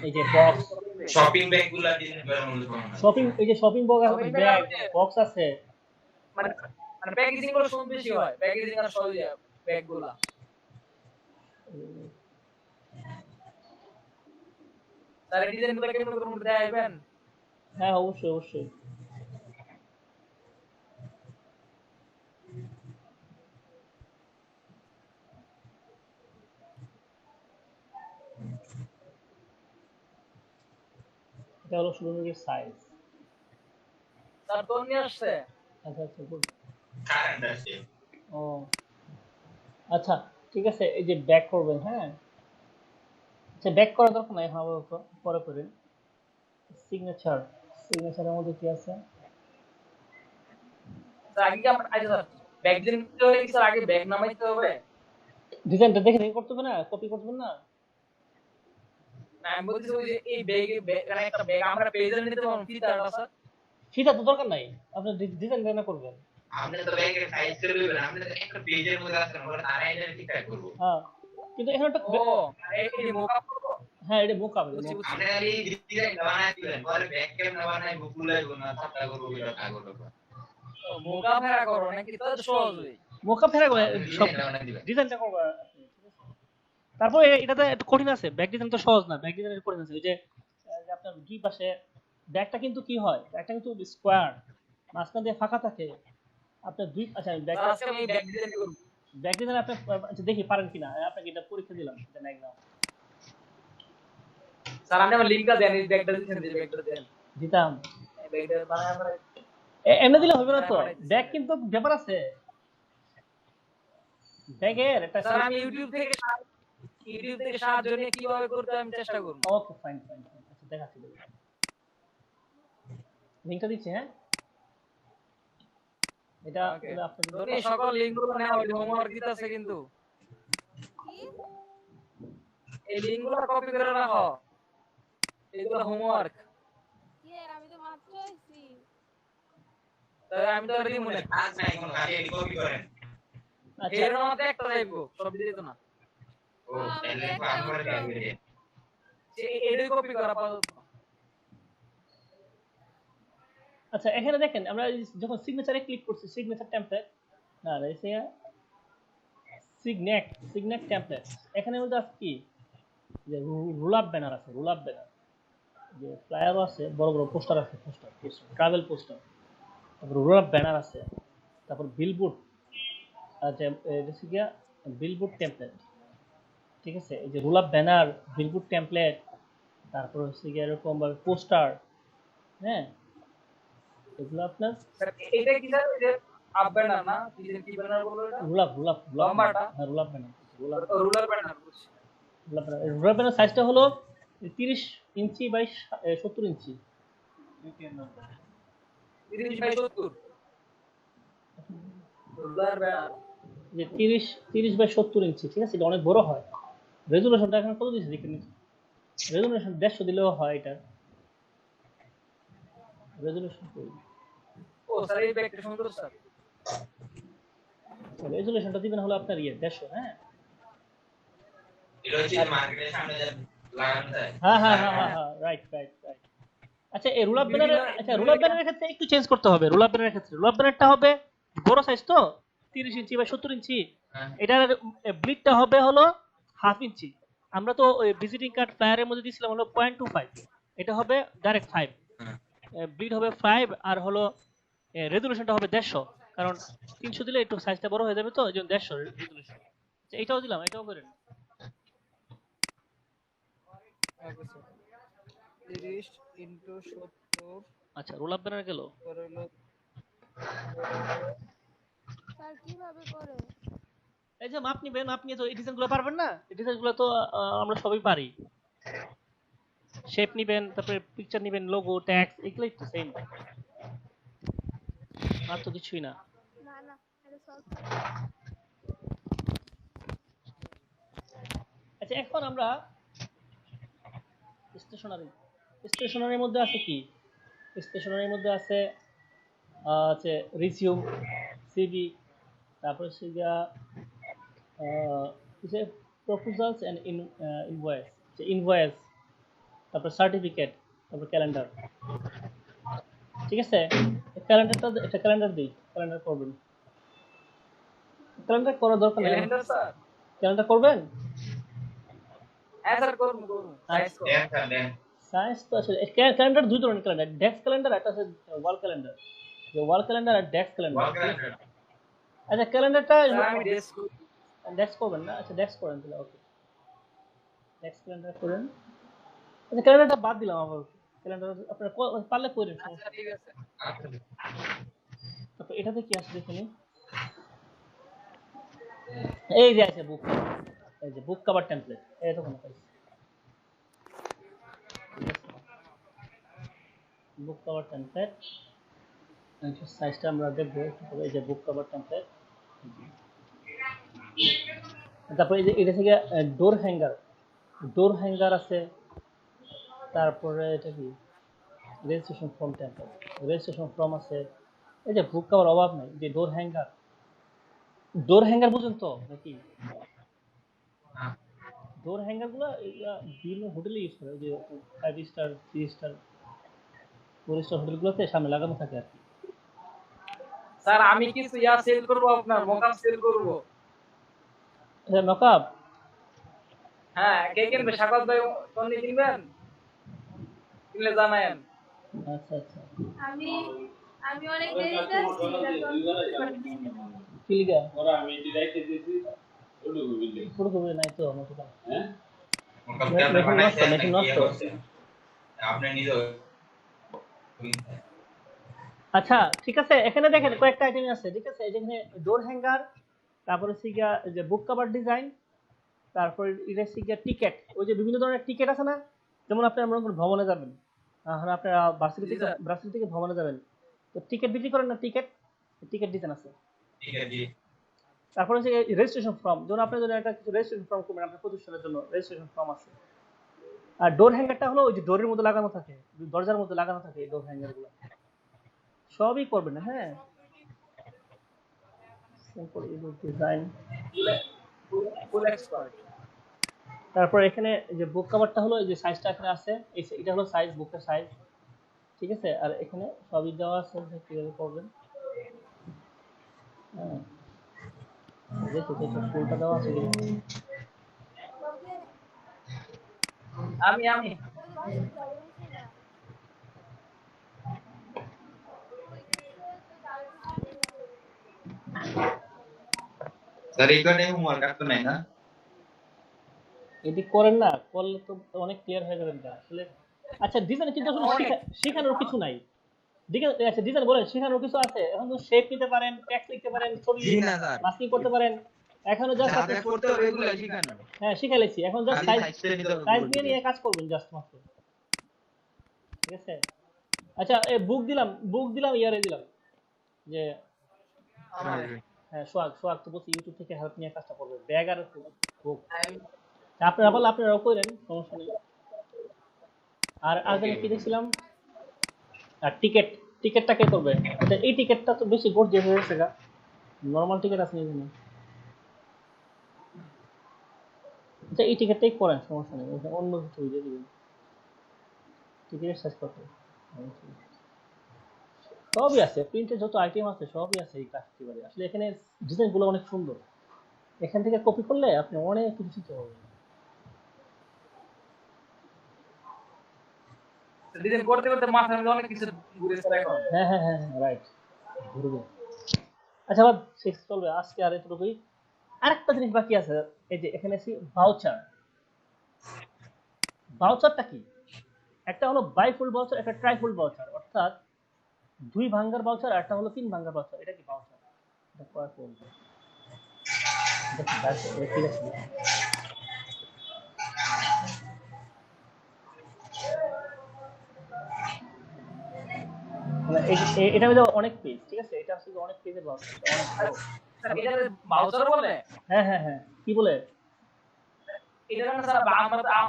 S1: এই যে বক্স
S2: শপিং ব্যাগগুলো
S1: এই যে শপিং বক্স আছে
S3: মানে প্যাকেজিং গুলো সব বেশি হয় প্যাকেজিং আর সব ব্যাগগুলো তার ডিজাইনগুলো কেমন করে দেখাবেন
S1: হ্যাঁ অবশ্যই এটা হলো শুরুর সাইজ
S3: তার তো নিয়ে আসছে
S1: আচ্ছা গুড
S2: কারেন্ট আছে
S1: ও আচ্ছা ঠিক আছে এই যে ব্যাক করবেন হ্যাঁ আচ্ছা ব্যাক করার দরকার নাই হ্যাঁ পরে করেন সিগনেচারের মধ্যে কি আছে
S3: আগে কি আমরা আচ্ছা ব্যাগ দিন তো কিছু আগে ব্যাগ নামাইতে হবে
S1: ডিজাইনটা দেখে করতে হবে না কপি করতে হবে না
S3: আমি বলছি ওই যে এই ব্যাগ মানে একটা ব্যাগ আমরা পেজে নিতে পারবো ফিতাটা স্যার
S1: ফিতা তো দরকার নাই আপনি ডিজাইন কেন করবেন
S2: আপনি তো ব্যাগের সাইজ করে দিবেন আপনি তো একটা পেজের মধ্যে আছেন ওরা তারা এটা ঠিক করব
S1: হ্যাঁ কিন্তু এখানে একটা
S3: ও এই মোকআপ করব
S1: হ্যাঁ এটা মোকআপ
S2: আপনি এই ডিজাইন বানাই দিবেন পরে ব্যাগ কেমন বানাই বুকুলাই না ছাপটা করব এটা কাগজ করব
S3: মোকআপ ফেরা করো নাকি তো সহজ হই
S1: মোকআপ ফেরা করে সব ডিজাইনটা করব তারপর এটাতে একটু কঠিন আছে ব্যাক ডিজাইন তো সহজ না ব্যাক ডিজাইন কঠিন আছে ওই যে আপনার দুই পাশে ব্যাকটা কিন্তু কি হয় একটা কিন্তু স্কয়ার মাঝখান দিয়ে ফাঁকা থাকে আপনার দুই আচ্ছা ব্যাক ডিজাইন আপনি আচ্ছা দেখি পারেন কিনা আপনাকে এটা পরীক্ষা দিলাম এটা না একদম
S3: স্যার আপনি আমার লিংকটা দেন এই ব্যাগটা দিছেন যে ব্যাগটা দেন
S1: দিতাম
S3: ব্যাগটা বানায় আমরা
S1: এমনি দিলে হবে না তো ব্যাক কিন্তু ব্যাপার আছে ব্যাগের একটা
S3: স্যার আমি ইউটিউব থেকে সাহায্য নিয়ে কিভাবে করতে হয় আমি চেষ্টা করব।
S1: ওকে ফাইন ফাইন ফাইন, আচ্ছা দেখাচ্ছি লিঙ্কটা দিচ্ছি। হ্যাঁ, এটা
S3: ওকে
S1: এটা আপনাদের
S3: ধরে সকল লিংকগুলো নেওয়া হইলো, হোমওয়ার্ক দিতেছে কিন্তু
S4: কি
S3: এই লিংকগুলো কপি করে রাখো, এগুলো হোমওয়ার্ক।
S4: কি আমি তো মাত্র আইছি।
S3: তাই আমি তো রেডি মনে
S2: কাজ নাই কোনো, খালি এডি কপি করেন।
S1: আচ্ছা
S3: এর মধ্যে একটা যাইবো, সব দিয়ে দিত না।
S2: ও তাহলে কাম করে দিবেন।
S3: সে এডি কপি করা পাবো।
S1: আচ্ছা এখানে দেখেন আমরা যখন সিগনেচারে ক্লিক করছি, সিগনেচার টেমপ্লেট না এসে সিগনেট টেমপ্লেট, এখানে মধ্যে আছে কি যে রোল আপ ব্যানার আছে, রোল আপ ব্যানার, যে ফ্লায়ারও আছে, বড় বড় পোস্টার আছে, পোস্টার ট্রাভেল পোস্টার, তারপর রোল আপ ব্যানার আছে, তারপর বিলবোর্ড আছে, এটা হচ্ছে গিয়া বিলবোর্ড টেমপ্লেট। ঠিক আছে, এই যে role up banner, billboard template, তারপর হচ্ছে গিয়ে এরকম ভাবে পোস্টার, হ্যাঁ এগুলো আপনার
S3: স্যার এটা কি স্যার, এই যে আপ ব্যানার না, কি ব্যানার বলবো এটা,
S1: রোল আপ
S3: লম্বাটা?
S1: হ্যাঁ roll up banner,
S3: ruler banner বুঝছি।
S1: রোল আপ ব্যানার সাইজটা হলো 30 inch by 70 inch.
S3: 30 by 70 ruler banner.
S1: যে 30 বাই 70 ইঞ্চি, ঠিক আছে, এটা অনেক বড় হয়। রেজুলেশনটা এখন কত দিয়েছে দেখে নিচ্ছি, রেজুলেশন 150 দিলেও হয়। এটা রেজুলেশন
S3: ও স্যার এই ব্যাগটা সুন্দর স্যার।
S1: রেজুলেশনটা দিবেন হলো আপনার 150, হ্যাঁ
S2: এটা হচ্ছে মার্কেটের সামনে যা লাগানো যায়।
S1: হ্যাঁ হ্যাঁ হ্যাঁ হ্যাঁ হ্যাঁ রাইট রাইট রাইট। আচ্ছা এই রোল আপ ব্যানারের, আচ্ছা রোল আপ ব্যানারের ক্ষেত্রে একটু চেঞ্জ করতে হবে। রোল আপ ব্যানারের ক্ষেত্রে রোল আপ ব্যানারটা হবে বড় সাইজ, তো 30 ইঞ্চি বা 70 ইঞ্চি, এটার ব্লিডটা হবে হলো হাফ ইঞ্চি। আমরা তো ওই ভিজিটিং কার্ড ফ্লায়ারের মধ্যে দিয়েছিলাম হলো 0.25, এটা হবে ডাইরেক্ট 5, ব্লিড হবে 5, আর হলো রেজুলেশনটা হবে 150, কারণ 300 দিলে একটু সাইজটা বড় হয়ে যাবে, তো এই জন্য 150 রেজুলেশন। এটাও দিলাম, এটাও করেন।
S3: 30 ইনটু 70
S1: আচ্ছা রোল আপ ব্যানার গেল,
S3: করে হলো
S4: স্যার কিভাবে করে?
S1: এই যে মাপ নিবেন, মাপ নিয়ে তো এই ডিজাইনগুলো পারবেন না, এই ডিজাইনগুলো তো আমরা সবাই পারি। শেপ নিবেন, তারপরে পিকচার নিবেন, লোগো ট্যাক্স, এগুলোই তো সেম, আর তো কিছুই না।
S4: না না এটা সলভ।
S1: আচ্ছা এখন আমরা স্টেশনারির মধ্যে আছে কি, স্টেশনারির মধ্যে আছে আছে রিজিউম, সিভি, তারপরে হচ্ছে গিয়া যে প্রপোজালস এন্ড ইনভয়েস, যে ইনভয়েস, তারপর সার্টিফিকেট, তারপর ক্যালেন্ডার। ঠিক আছে, ক্যালেন্ডারটা একটা ক্যালেন্ডার দিই, ক্যালেন্ডার করবেন। ক্যালেন্ডার করার দরকার নেই,
S3: ক্যালেন্ডার স্যার।
S1: ক্যালেন্ডার করবেন।
S3: হ্যাঁ স্যার করুন সাইজ করুন।
S2: দেন
S1: সায়েন্স তো আছে, ক্যালেন্ডার দুই ধরনের ক্যালেন্ডার, ডেস্ক ক্যালেন্ডার আর একটা আছে ওয়াল ক্যালেন্ডার। যে ওয়াল ক্যালেন্ডার আর ডেস্ক ক্যালেন্ডার।
S2: ওয়াল ক্যালেন্ডার।
S1: আচ্ছা ক্যালেন্ডারটা
S3: স্যার আমি
S1: ডেস্ক করবেন না, আচ্ছা ডেস্ক করেন তাহলে, ওকে ডেস্ক ক্যালেন্ডার করেন। আচ্ছা ক্যালেন্ডারটা বাদ দিলাম আবার, ক্যালেন্ডার আপনারা পারলে করেন, সমস্যা
S3: আচ্ছা ঠিক আছে।
S2: আচ্ছা
S1: নেই। তারপর এটাতে কি আছে দেখে নিন, এই যে আছে বুক, এই যে বুক কভার টেমপ্লেট, এই তো কোনো পাইছি, বুক কভার টেমপ্লেট। সাইজটা আমরা দেখবো, এই যে বুক কভার টেমপ্লেট। তারপর এই যে এটা থেকে ডোর হ্যাঙ্গার আছে, তারপরে এটা কি registration form template, registration form আছে। এই যে বুক কভার অভাব নাই, যে ডোর হ্যাঙ্গার বুঝেন তো নাকি? ডোর হ্যাঙ্গার গুলো বিভিন্ন হোটেলে ইউজ করে, যে 5 স্টার 3 স্টার 4 স্টার হোটেলগুলোতে সামনে লাগানো থাকে আর কি।
S3: স্যার আমি কিছু সেল করব, আপনার মকআপ সেল করব।
S1: আচ্ছা নকাব,
S3: হ্যাঁ কে কিনবে? স্বাগত ভাই কোন কিনবেন? কিনলে জানায়েন।
S1: আচ্ছা আচ্ছা
S4: আমি আমি অনেক দেরিতে আসছি
S1: কি লিগা ওরা আমি ডিরাইটে দিয়েছি, পুরো কবে নাই তো আমার দোকান, হ্যাঁ
S2: কম্পিউটার বানাইছেন নাকি
S1: নষ্ট।
S2: করছেন আপনি নিজে?
S1: আচ্ছা ঠিক আছে, এখানে দেখেন কয়েকটা আইটেম আছে, ঠিক আছে, যেখানে ডোর হ্যাঙ্গার, তারপর হচ্ছে গিয়া যে বুক কভার ডিজাইন, তারপর এটা হচ্ছে গিয়া টিকেট, ওই যে বিভিন্ন ধরনের টিকেট আছে না, যেমন আপনি মনে করেন ভ্রমণে যাবেন, এখন আপনারা ভার্সিটি থেকে ভ্রমণে যাবেন, তো টিকেট বিক্রি করেন না, টিকেট টিকেট ডিজাইন আছে।
S2: ঠিক আছে।
S1: তারপর হচ্ছে রেজিস্ট্রেশন ফর্ম, যেমন আপনার জন্য একটা কিছু রেজিস্ট্রেশন ফর্ম করবেন আপনার প্রতিষ্ঠানের জন্য, রেজিস্ট্রেশন ফর্ম আছে। আর ডোর হ্যাঙ্গারটা হলো ওই যে ডোরের মধ্যে লাগানো থাকে, দরজার মধ্যে লাগানো থাকে এই ডোর হ্যাঙ্গার গুলো, সবই করবেন। হ্যাঁ, সিম্পল ডিজাইন।
S3: ফুল এক্সপার্ট।
S1: তারপর এখানে যে বুক কভারটা হলো এই যে সাইজটা এখানে আছে, এটা হলো সাইজ, বুকের সাইজ, ঠিক আছে। আর এখানে সবই দেওয়া আছে যে কিভাবে করবেন। হ্যাঁ, দেখো এটা ফুলটা দেওয়া আছে কি
S3: আমি
S2: স্যার এখানে হোমওয়ার্ক আসতো নাই না?
S1: এটি করেন না, করলে তো অনেক ক্লিয়ার হয়ে যাবেন আসলে। আচ্ছা, ডিজাইন কিন্তু আসলে শেখানোর কিছু নাই। আচ্ছা, ডিজাইন বলেন, শেখানোর কিছু আছে? এখন তো শেপ নিতে পারেন, টেক্সট লিখতে পারেন, ছবি মাস্কিং করতে পারেন, এখনো জাস্ট আপনি
S2: করতে হবে এগুলো শেখানো।
S1: হ্যাঁ, শিখাইছি, এখন জাস্ট সাইজ নিয়ে কাজ করবেন জাস্ট মাত্র, ঠিক আছে। আচ্ছা, এই বুক দিলাম ইয়ারে দিলাম যে হ্যাঁ, সোয়াগ তো বলছি ইউটিউব থেকে হেল্প নিয়ে কাজটা করবে, ব্যাগ আর বুক আপনারা বললে আপনারাও করেন, সমস্যা নেই। আর আগে কি দেখছিলাম, আর টিকেটটা কে করবে? আচ্ছা, এই টিকেটটা তো বেশি গর্জিয়াস হয়ে গেছে গা, নরমাল টিকেট আছে না? আচ্ছা, এই টিকেটটাই করেন, সমস্যা নেই, অন্য কিছু দিয়ে দিবেন। টিকিটের সাইজ কত? সবই আছে, প্রিন্টের যত আইটেম আছে সবই আছে এই কাজটি বাড়ি। আসলে এখানে ডিজাইনগুলো অনেক সুন্দর, এখান থেকে কপি করলে আপনি অনেক কিছু শিখতে পারবেন।
S3: ডিজাইন করতে করতে মাথার মধ্যে অনেক কিছু ঘুরে এখন।
S1: হ্যাঁ হ্যাঁ হ্যাঁ রাইট, ঘুরবে। আচ্ছা, বাদ শেষ চলবে আজকে, আর এতটুকুই। আরেকটা জিনিস বাকি আছে, এই যে এখানে আছে ভাউচার। ভাউচারটা কি? একটা হলো বাইফোল্ড ভাউচার, একটা ট্রাইফোল্ড ভাউচার, অর্থাৎ 2 ভাঙ্গার ভাউচার, আর একটা হলো 3 ভাঙ্গার ভাউচার। এটা কি ভাউচার? এটা কয় করব? এটা ঠিক আছে। মানে এটা হলো অনেক পেজ, ঠিক আছে, এটা আসলে অনেক পেজের ভাউচার, অনেক বড়।
S3: এটা ভাউচার বলে?
S1: হ্যাঁ হ্যাঁ হ্যাঁ, কি বলে?
S3: এটা না স্যার,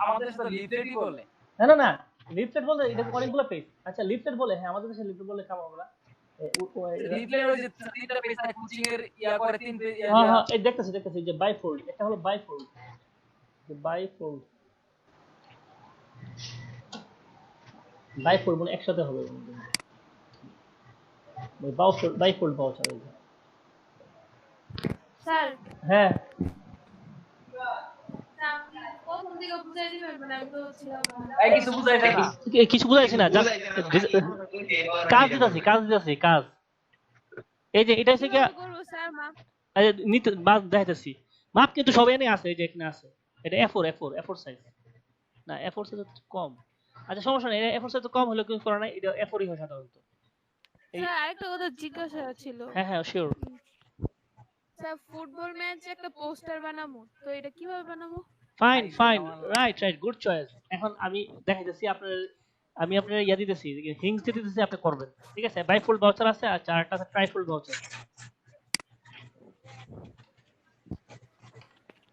S3: আমাদের সাথে লিটারেটি বলে।
S1: না না না, লিফটেড বলে এটা অনেকগুলো পেজ। আচ্ছা, লিফটেড বলে, হ্যাঁ, আমাদের দেশে লিফটেড বলে কাম হবে না।
S3: লিটারেট ওই যে তিনটা পেজ থাকে, কোচিং এর ইয়া করে, তিন পেজ।
S1: হ্যাঁ হ্যাঁ, এই দেখতেছি যে বাইফোল্ড, এটা হলো বাইফোল্ড, বাইফোল্ড মানে একসাথে হবে, বাইফোল্ড ভাউচার।
S4: স্যার
S1: হ্যাঁ,
S4: আপনি প্রথম থেকে বুঝাই দিবেন, মানে আমি তো ছিলাম না।
S3: এই কিছু বুঝাই না।
S1: কিছু বুঝাইছি না, কাজ দিতেছি কাজ। এই যে এটা হচ্ছে কি,
S4: কিভাবে করবো স্যার মাপ?
S1: নিতে মাপ দেখাইতেছি, মাপ কিন্তু সবাই এনে আছে, এই যে এখানে আছে, এটা A4 সাইজ না, A4 সাইজ কম। আচ্ছা, সমস্যা নেই, A4 সাইজ তো কম হলে কিছু করার নাই, এটা A4 হয় সাধারণত।
S4: স্যার আরেকটা কথা জিজ্ঞাসা ছিল।
S1: হ্যাঁ হ্যাঁ, শিওর।
S4: স্যার ফুটবল ম্যাচ একটা পোস্টার বানাবো, তো এটা কিভাবে বানাবো?
S1: Fine, right, good choice. এখন আমি দেখাইতেছি আমি আপনার ইয়া দিতেছি, হিংস দিতেছি, আপনি করবেন, ঠিক আছে। বাইফোল্ড ভাউচার আছে, আর চারটা আছে ট্রাইফোল্ড ভাউচার।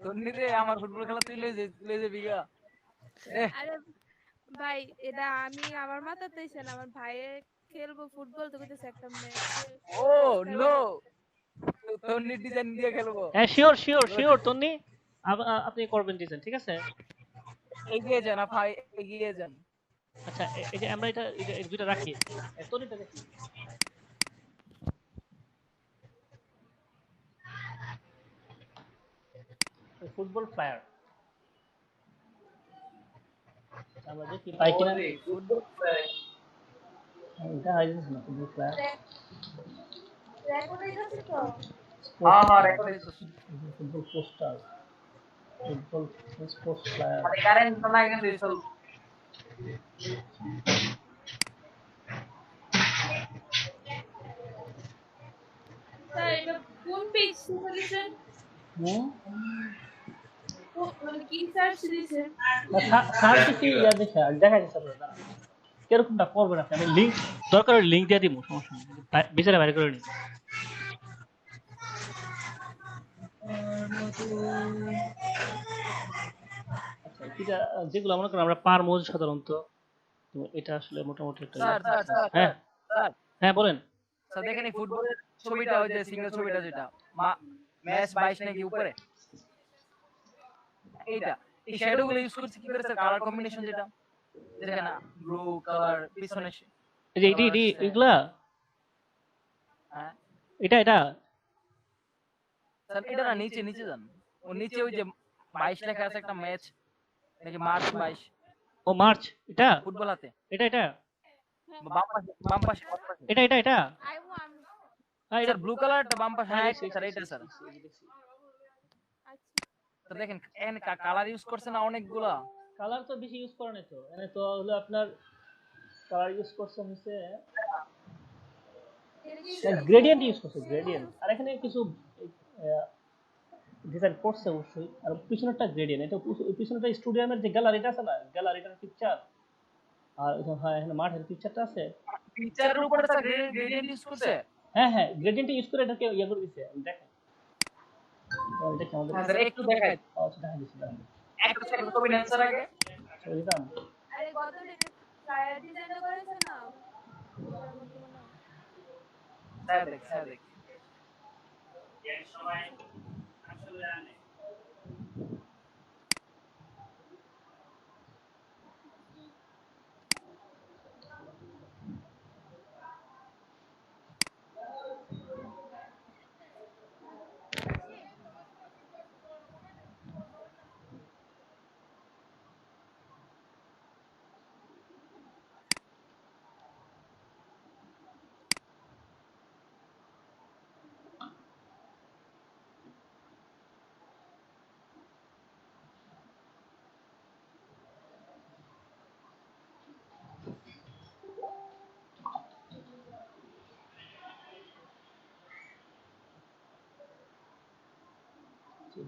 S3: তন্নিতে আমার ফুটবল খেলা তুই লই যে বিঘা।
S4: আরে ভাই, এটা আমি আমার মাথাতে ছিল, আমার ভাইয়ে খেলবো ফুটবল, তো কইতেছে একটা ম্যাচ।
S3: ও নো, তন্নি ডিজাইন দিয়ে খেলবো।
S1: হ্যাঁ, শিওর তন্নি, আপনি করবেন ডিজাইন, ঠিক আছে।
S3: এগিয়ে যান ভাই, এগিয়ে যান।
S1: আচ্ছা, এই যে আমরা এটা দুইটা রাখি, তন্নিটা দেখি। ফুটবল প্লেয়ার আমরা দেখি পাই কিনা।
S3: ফুটবল
S1: এটা আইডিস না, ফুটবল প্লেয়ার।
S4: রেকর্ড হয়ে গেছে তো?
S3: হ্যাঁ রেকর্ড হইছে।
S1: Football poster, football sports player.
S3: আরে কারেন্ট না গেলে চল।
S4: স্যার এটা কোন পেজ থেকে লিখছেন?
S1: হুম
S4: মানে কি সার্চ দিছেন?
S1: সার্চ দিচ্ছি ইয়া দেখে আর দেখা যাচ্ছে আপনার দাঁড়ান কিরকমটা করবেন আপনি আমি লিঙ্ক দরকার হলে লিঙ্ক দিয়ে দিব সমস্যা নেই বিচারে বাইরে করে নিন আচ্ছা এটা যেগুলো মনে করেন আমরা পার মোজ সাধারণত তো এটা আসলে মোটামুটি একটা
S3: স্যার স্যার স্যার
S1: হ্যাঁ
S3: স্যার
S1: হ্যাঁ বলেন
S3: স্যার দেখেন এই ফুটবলের ছবিটা, ওই যে সিঙ্গেল ছবিটা যেটা ম্যাচ 22 নাকি উপরে, এইটা এই শ্যাডো গুলো ইউজ করছে কি করে স্যার? কালার কম্বিনেশন যেটা, যেখানে ব্লু কালার পিছনে
S1: এই যে
S3: কালার
S1: এটি
S3: আসছে।
S1: এগুলা
S3: হ্যাঁ
S1: এটা
S3: স্যার এটা না, নিচে নিচে যান, ও নিচে ওই যে 22 লেখা আছে একটা ম্যাচ, নাকি মার্চ 22
S1: ও মার্চ এটা
S3: ফুটবল হাতে,
S1: এটা
S3: বাম পাশে বাম পাশে বাম পাশে।
S1: এটা
S4: আই ওয়ান।
S1: হ্যাঁ এটা
S3: স্যার ব্লু কালারটা বাম পাশে, হ্যাঁ
S1: দেখছি,
S3: স্যার এটা স্যার।
S4: আচ্ছা।
S3: তো দেখেন এখানে কালার ইউজ করছে না অনেকগুলা।
S1: কালার তো বেশি ইউজ করে নাই তো এখানে তো হলো আপনার কালার ইউজ করছে হচ্ছে
S4: এটা কি
S1: গ্রেডিয়েন্ট ইউজ করছে গ্রেডিয়েন্ট আর এখানে কিছু ডিজাইন করছে অবশ্যই আর পিছনেরটা গ্রেডিয়েন্ট এটা পিছনেরটা স্টুডিয়ামের যে গ্যালারিটা আছে না গ্যালারিটার পিকচার আর হ্যাঁ এখানে মাঠের পিকচারটা আছে
S3: পিকচারের উপরে স্যার গ্রেডিয়েন্ট ইউজ করছে।
S1: হ্যাঁ গ্রেডিয়েন্ট ইউজ করে এটাকে ইয়ে করে দিছে দেখেন এটা কি আমাদের
S3: হ্যাঁ স্যার একটু দেখাই,
S1: আচ্ছা দেখা দিচ্ছি দাঁড়ান
S3: একটা ছবি নেন স্যার আগে।
S1: ছবি দিতাম
S4: আরে গত ফ্লায়ার ডিজাইনটা করেছে না? ওটার মধ্যে মনে হয়।
S3: স্যার দেখ স্যার দেখ।
S1: আচ্ছা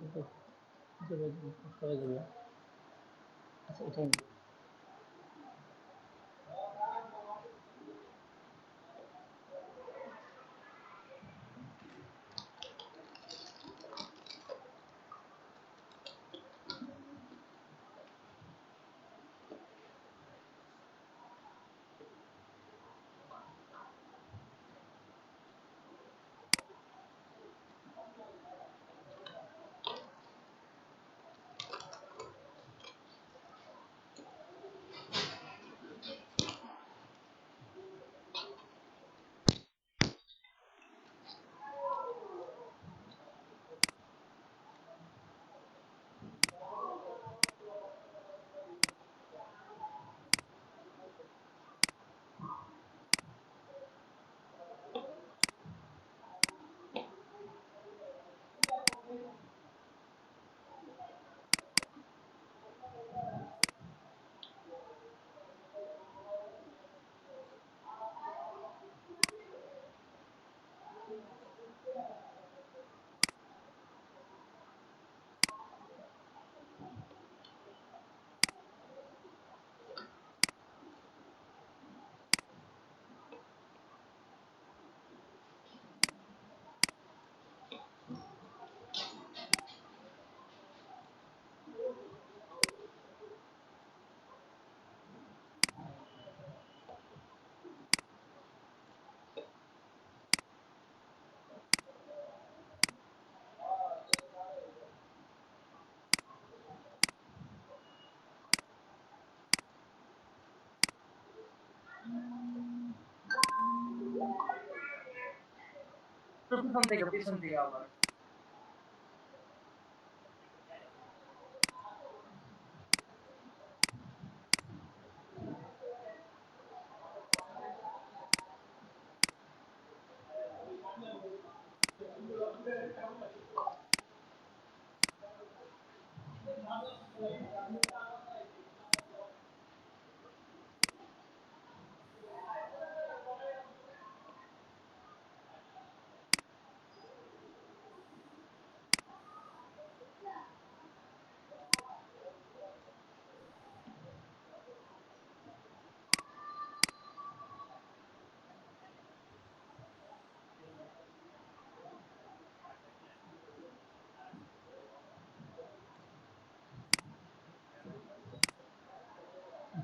S1: এটাই
S3: পিছন থেকে আবার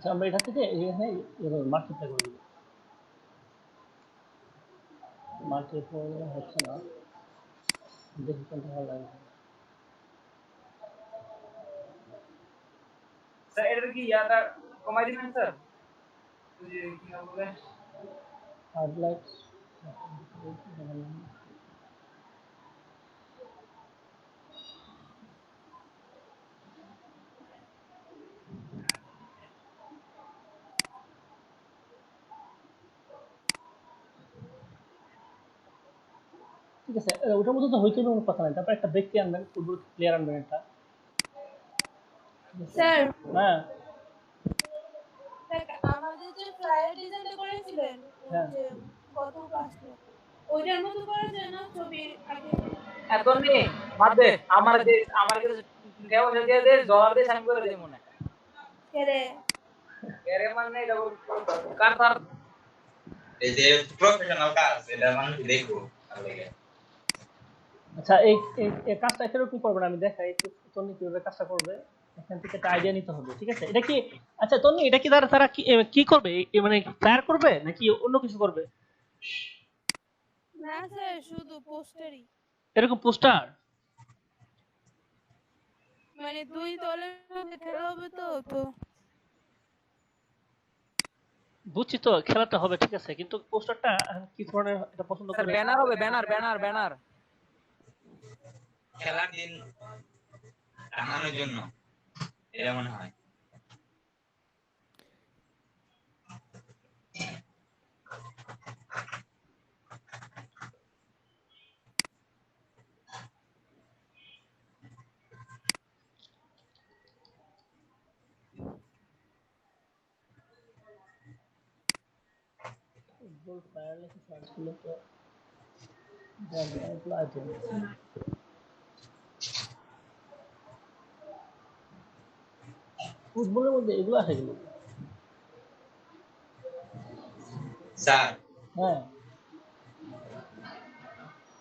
S1: আচ্ছা আমরা এটা থেকে এখানে মাল্টিপ্লাই করে দিব। মাল্টিপ্লাই হচ্ছে না, দেখি কোনটা ভালো লাগে।
S3: স্যার এটার কি ইয়াটা কমাই দিবেন স্যার? ওই যে কি নাম বলে
S1: হার্ড লাইট ঠিক আছে, ওটার মধ্যে তো হইতে কোনো কথা নাই। তারপর একটা ব্যক্তি আনবেন, ফুটবল প্লেয়ার আনবেন একটা।
S4: স্যার
S1: হ্যাঁ
S4: আমাদের যে ফ্লায়ার ডিজাইনটা করেছিলেন ওই
S1: হ্যাঁ
S4: যে গত ক্লাসে ওইটার মতো করা যায় না ছবির আগে?
S3: এখন নেই বাদ দে আমার কাছে কেউ দিয়ে দে জল দিয়ে সাইন করে দে মনে
S4: কেরে
S3: এর মানে এটা কার তার
S2: এই যে প্রফেশনাল কাজ এটা মানুষ দেখবো ভালো লাগে।
S1: আচ্ছা এই এই কাজটা কিরকম করবেন আমি দেখাই একটু। তন্নি কিভাবে কাজটা করবে এখান থেকে একটা আইডিয়া নিতে হবে, ঠিক আছে? এটা কি, আচ্ছা তন্নি এটা কি তারা তারা কি করবে, মানে ফায়ার করবে নাকি অন্য কিছু করবে?
S4: না স্যার শুধু পোস্টারই,
S1: এরকম পোস্টার?
S4: মানে দুই দলের মধ্যে খেলা হবে তো তো
S1: বুঝছি তো খেলাটা হবে, ঠিক আছে, কিন্তু পোস্টারটা কি ধরনের এটা পছন্দ
S3: স্যার
S1: করে?
S3: ব্যানার হবে, ব্যানার
S2: খেলার দিন টাঙানোর জন্য এটা মনে হয়।
S1: ফুটবল ফায়ার লিখে সার্চ করলে তো এগুলো আইটেম। ফুটবলের মধ্যে এগুলো আসে এগুলো?
S2: স্যার
S1: হ্যাঁ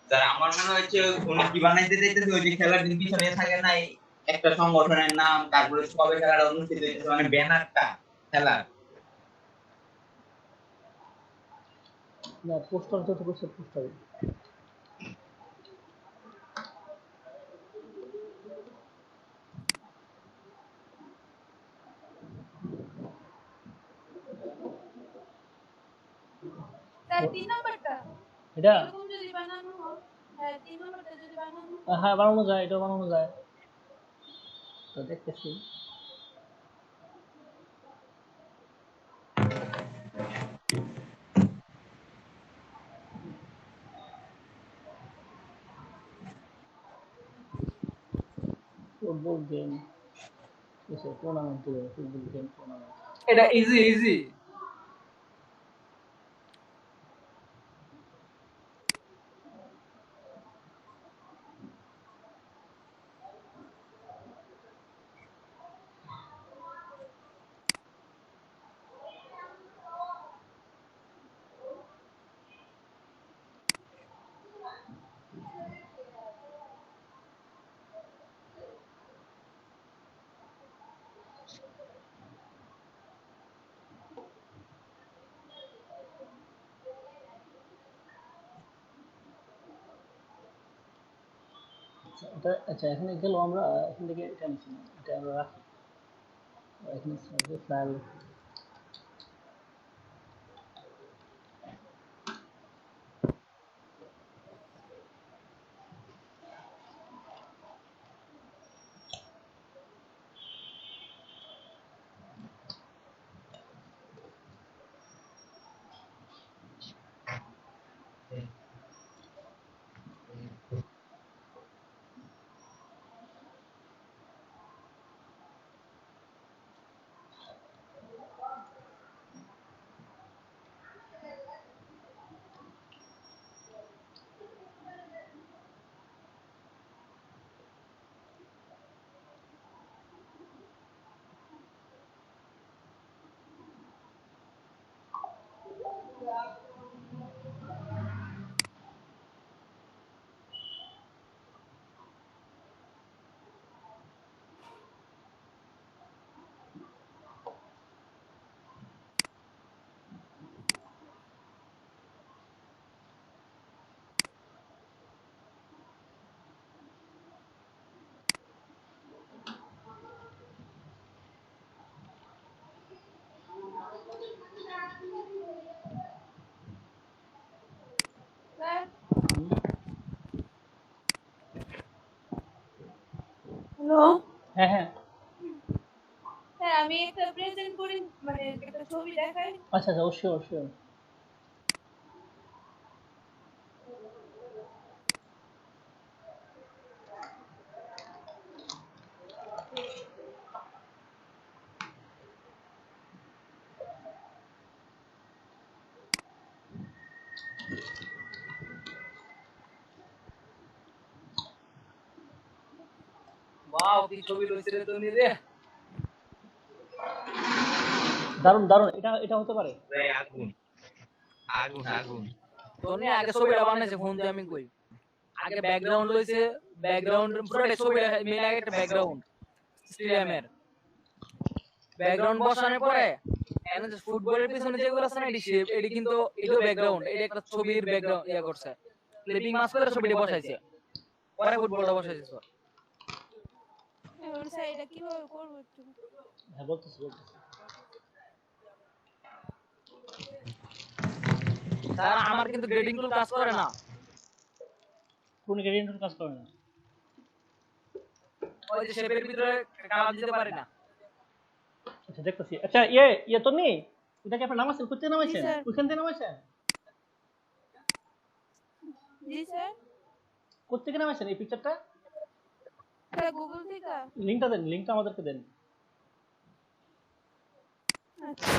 S2: স্যার আমার মনে হচ্ছে উনি কি বানাইতে চাইতেছে ওই যে খেলার দিন পিছনে থাকে না একটা সংগঠনের নাম, তারপরে কবে খেলাটা অনুষ্ঠিত হইতেছে, মানে ব্যানারটা খেলার।
S1: না, পোস্টার যত করছে পোস্টার।
S4: স্যার 3 নাম্বারটা
S1: এটা
S4: এরকম যদি বানানো হয়, হ্যাঁ 3 নাম্বারটা যদি বানানো
S1: হ্যাঁ বানানো যায়, এটা বানানো যায়, তো দেখতেছি। ফুটবল গেম এসে টুর্নামেন্ট, ফুটবল গেম টুর্নামেন্ট।
S3: এটা ইজি
S1: আচ্ছা এটা, আচ্ছা এখানে গেল, আমরা এখান থেকে এটা নিচ্ছি না, এটা আমরা রাখি এখানে সার্ভে ফাইল। হ্যাঁ হ্যাঁ
S4: হ্যাঁ আমি একটা প্রেজেন্ট করি, মানে একটা ছবি দেখাই।
S1: আচ্ছা আচ্ছা অবশ্যই অবশ্যই।
S3: ওয়াও কি ছবি লইছে রে তুমি রে।
S1: দারুণ দারুণ, এটা এটা হতে পারে।
S2: ভাই আগুন আগুন আগুন।
S3: তোনে আগে ছবিটা বানাইছে ফোন দিয়ে আমি কই। আগে ব্যাকগ্রাউন্ড লইছে, ব্যাকগ্রাউন্ড পুরোটা ছবিটা মেইন আগে একটা ব্যাকগ্রাউন্ড স্টেডিয়ামের ব্যাকগ্রাউন্ড বসানোর পরে এখানে যে ফুটবলের পিছনে যেগুলো আছে না এডি শেপ এডি কিন্তু এটাও ব্যাকগ্রাউন্ড, এটা একটা ছবির ব্যাকগ্রাউন্ড ইয়া করছে, ক্লিপিং মাস করে ছবিটা বসাইছে, পরে ফুটবলটা বসাইছে স্যার।
S4: এবার স্যার এটা কিভাবে করবো একটু?
S1: হ্যাঁ বলতেছি বলতেছি।
S3: স্যার আমার কিন্তু গ্রেডিং টুল কাজ করে না,
S1: কোন গ্রেডিয়েন্ট কাজ করে না?
S3: ওই যে শেপের ভিতরে কালার দিতে পারি না।
S1: আচ্ছা দেখতেছি। আচ্ছা ইয়ে ইয়ে তুমি এটা কি আপনার নামাইছেন? কোথা থেকে নামাইছেন?
S4: স্যার।
S1: ওইখান থেকে নামাইছেন?
S4: জি স্যার।
S1: কোথা থেকে নামাইছেন এই পিকচারটা?
S4: স্যার গুগল থেকে।
S1: লিংকটা দেন, লিংকটা আমাদেরকে দেন।
S4: আচ্ছা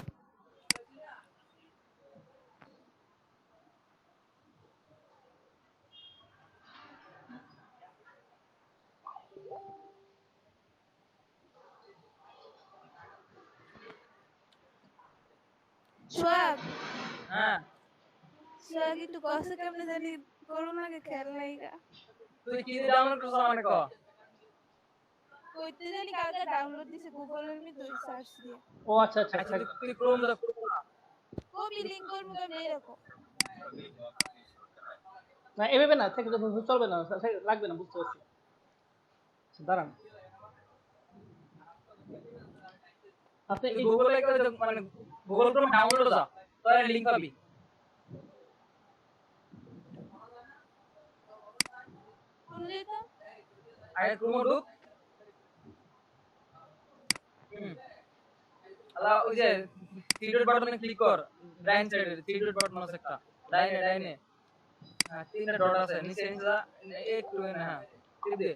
S4: সোহাগ,
S3: হ্যাঁ
S4: সোহাগ একটু কষ্ট কেমনে জানি করোনাকে খেয়াল নাই গা।
S3: তুই কি ডাউনলোড করছ আমাকে ক।
S4: কইতে জানি কালকে ডাউনলোড দিছে গুগলের ভিতর সার্চ দিয়ে।
S1: ও আচ্ছা আচ্ছা
S3: আচ্ছা
S1: আচ্ছা।
S3: তুই ক্রোম দা
S4: কপি লিংক করবো কেমনে এরকম?
S1: না এভাবে না, থেকে চলবে না, লাগবে না, বুঝতে পারছি। আচ্ছা, দাঁড়ান আপনি
S3: তুই
S1: এই
S3: গুগলে করে মানে গুগল ক্রোম ডাউনলোড যা, তোর লিংক পাবি।
S4: কোন যেটা?
S3: আগে ক্রোম ঢুক। আলা ওই যে থ্রি ডট বাটনে ক্লিক কর, রাইট সাইডে থ্রি ডট বাটন আছে একটা, ডাইনে ডাইনে, হ্যাঁ তিনটা ডট আছে নিচে নিচে যা, একটু না হ্যাঁ টিপ দে,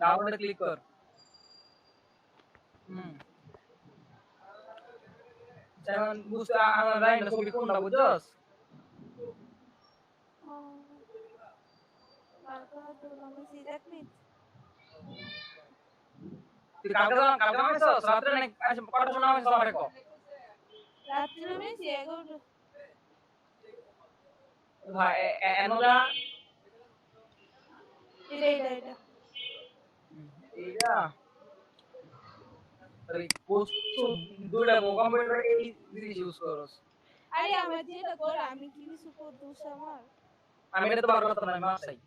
S3: ডাউনলোডে ক্লিক কর। যেমন বুঝতে আমার রাইট ছবি কোনটা বুঝছস?
S4: ও কালকে তো নামাইছি, এক মিনিট।
S3: তুই কালকে নামাইছস রাত্রে না কটার সময় নামাইছস আমারে ক।
S4: রাত্রে নামাইছি 11টা।
S3: ভাই এনোদা
S4: এটা
S3: এইটা আরে পোস্ট দুইটা কম্পিউটার এই জিনিস ইউজ করস।
S4: আরে আমার যেটা করে আমি কি কিছু করে দোষ আমার?
S3: আমি এটা তো বার করতে না মার চাই।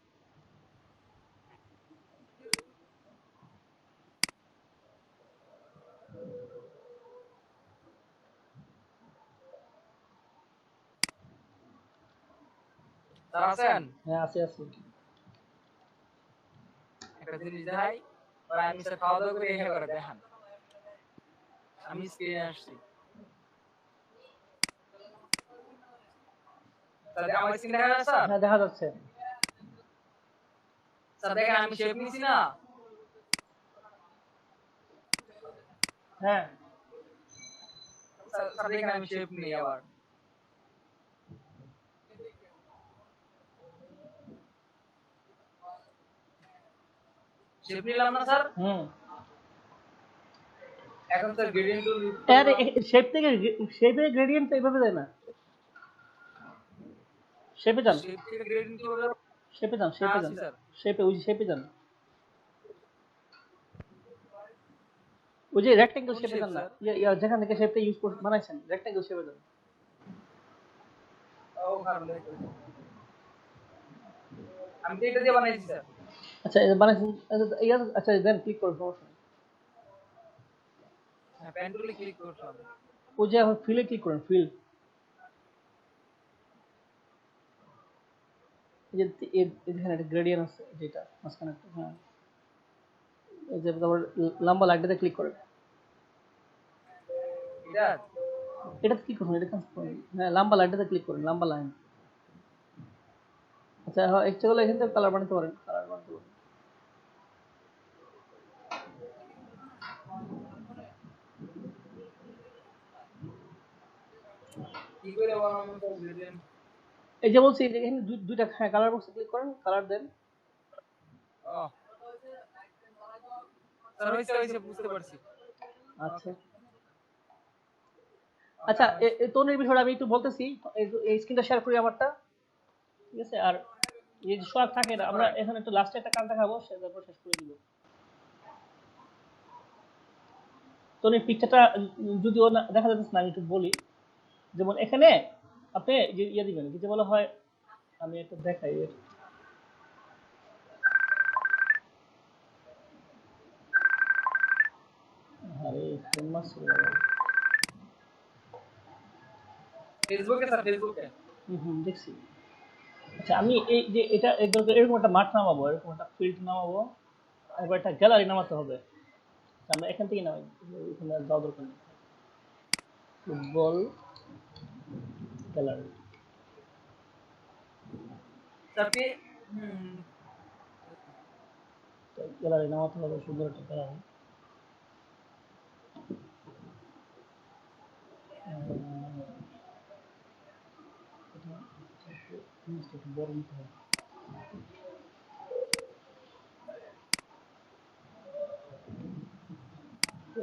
S3: তার আছেন
S1: হ্যাঁ আছে আছে।
S3: একটা জিনিস দেখাই, আর আমি স্যার খাওয়া দাওয়া করে এই করে দেখান, আমি স্ক্রিনে আসছি তাহলে আমার স্ক্রিন দেখা যায় স্যার?
S1: হ্যাঁ দেখা যাচ্ছে।
S3: স্যার দেখেন আমি শেপ নিছি না,
S1: হ্যাঁ
S3: স্যার দেখেন আমি শেপ নিই আবার, শেপ নিলাম না স্যার। এখন স্যার গ্রেডিয়েন্ট টুল
S1: আরে শেপ থেকে শেপে গ্রেডিয়েন্ট এইভাবে দেয় না। শেপে যান,
S3: শেপ থেকে গ্রেডিয়েন্ট টুল
S1: শেপে যান, শেপে যান, শেপে ওই শেপে যান, ওই যে রেক্টেঙ্গেল শেপে যান না, ইয়া যেখান থেকে শেপটা ইউজ করে বানাইছেন রেক্টেঙ্গেল শেপে যান।
S3: ও কারণ আমি তো এটা দিয়ে বানাইছি স্যার।
S1: আচ্ছা এটা বানাইছেন, ইয়া আচ্ছা দেন ক্লিক করুন, সমস্যা নেই।
S3: হ্যাঁ পেন টুলে ক্লিক করলাম,
S1: ওই যে এখন ফিলে ক্লিক করুন, ফিল, এই যে এখানে একটা গ্রেডিয়েন্ট আছে যেটা মাঝখানে একটা, হ্যাঁ এই যে তারপর লম্বা লাইনটাতে ক্লিক করেন।
S3: এটা
S1: এটাতে ক্লিক করুন, এটা cancel করুন। হ্যাঁ, লম্বা লাইনটাতে ক্লিক করুন, লম্বা লাইন। আচ্ছা হ্যাঁ, ইচ্ছে করলে এখান থেকে কালার বানাতে পারেন, কালার বানাতে পারেন।
S3: কি করে বানাবো তো বুঝলেন?
S1: এই যে বলছি যে এখানে দুইটা হ্যাঁ কালার বক্সে ক্লিক করেন, কালার দেন।
S3: ও স্যার হইছে বুঝতে পারছি।
S1: আচ্ছা আচ্ছা, এই টোনের বিষয়টা আমি একটু বলতেছি। এই স্ক্রিনটা শেয়ার করি আমারটা, ঠিক আছে? আর এই যে সোয়াগ থাকে না, আমরা এখানে একটু লাস্টে একটা কান দেখাবো, তারপর শেষ করে দিব। টোনের পিকচারটা যদিও না দেখা যাচ্ছে না, আমি একটু বলি। যেমন এখানে আপনি যে ইয়ে দিবেন, যে বলা হয়, আমি একটু দেখাই। আরে ফেমাস
S3: ফেসবুকে স্যার ফেসবুকে।
S1: দেখছি। আচ্ছা আমি এই যে এটা এরকম একটা মাঠ নামাবো, এরকম একটা ফিল্ড নামাবো, এবার একটা গ্যালারি নামাতে হবে। আমরা এখান থেকে নামাই, এখানে যাওয়া দরকার নেই। ফুটবল গ্যালারি,
S3: স্যার হুম
S1: গ্যালারি নামাতে হবে, সুন্দর একটা গ্যালারি। একটু বড় নিতে হবে।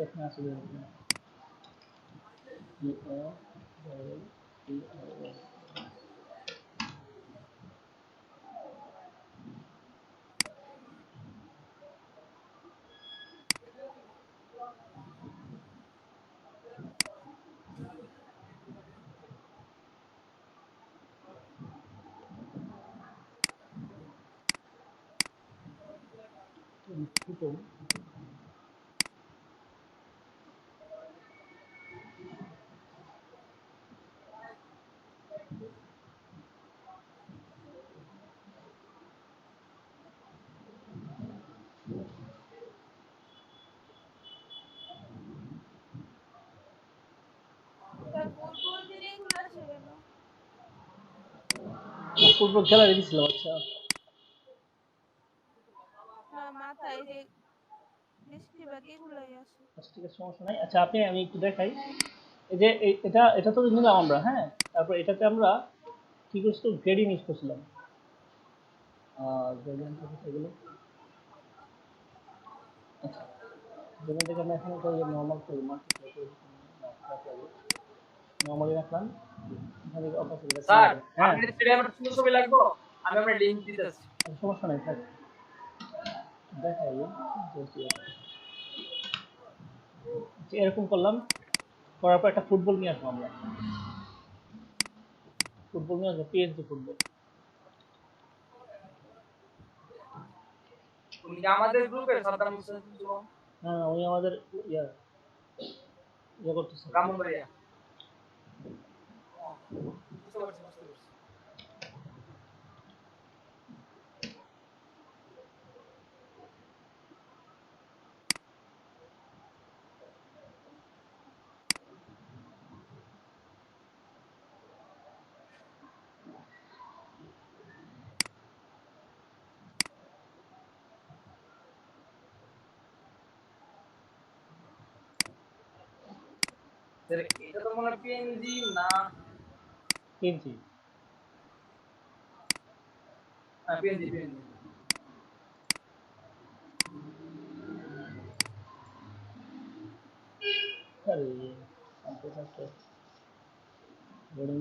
S1: এখানে আসলে ফুটবল
S4: স্যার ফুটবল দিলেই গুলো আসে কেন?
S1: ফুটবল গ্যালারি দিছিলাম। আচ্ছা
S4: না মাথায় যে বেশিরভাগ এগুলাই আসে।
S1: আচ্ছা, ঠিক আছে, সমস্যা নাই। আচ্ছা আমি একটু দেখাই। এই যে এটা এটা তো নিলাম আমরা, হ্যাঁ। তারপর এটাতে আমরা কি করছিলাম, গ্রেডিং ইউজ করছিলাম। গ্রেডিয়েন্ট কোথায় গেল? আচ্ছা, যেখান থেকে আমরা এখানে একটা নর্মাল করি, মাল্টিপ্লাই করে নর্মালি রাখলাম, এখানে অপারেশনটা
S3: স্যার
S1: সিলেক্ট। হ্যাঁ,
S3: আপনি যদি আমার সুন্দর ছবি লাগবে আমি আপনার লিংক দিতেছি।
S1: সমস্যা নাই, থাক দেখাই যে এরকম করলাম। করার পর একটা ফুটবল নিয়ে আসবো আমরা, ফুটবল নিয়ে আসবো, পিএসজি ফুটবল।
S3: উনি কি আমাদের গ্রুপের সাদ্দাম হোসেন শুভম
S1: হ্যাঁ, উনি আমাদের ইয়া ইয়ে করতেছে।
S3: ব্রাহ্মণবাড়িয়া? বুঝতে পারছি বুঝতে পারছি। স্যার এটা তো মনে হয় পিএনজি না।
S1: পিএসজি
S3: হ্যাঁ পিএনজি পিএনজি।
S1: আরে আনতে থাকতে লোডিং।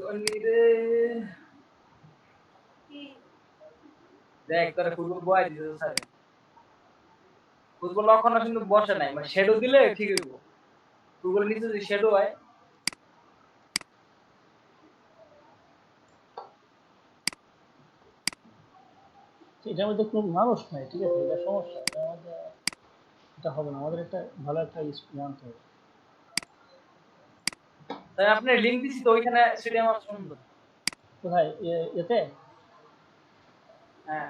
S3: অন্যিরে
S4: কি
S3: দেখ তোরা ফুটবল বয় দিতে স্যার ফুটবল লক্ষণ কিন্তু বসে নাই মানে শ্যাডো দিলে ঠিক হইব ফুটবল নিচে যদি শ্যাডো হয়
S1: এটার মধ্যে কোনো মানুষ নাই, ঠিক আছে, এটা সমস্যা, এটা আমাদের, এটা হবে না, আমাদের একটা ভালো একটা জানতে হবে।
S3: তাই আপনি লিংক দিছি তো ওইখানে স্টেডিয়াম আছে সুন্দর
S1: কোথায় এতে?
S3: হ্যাঁ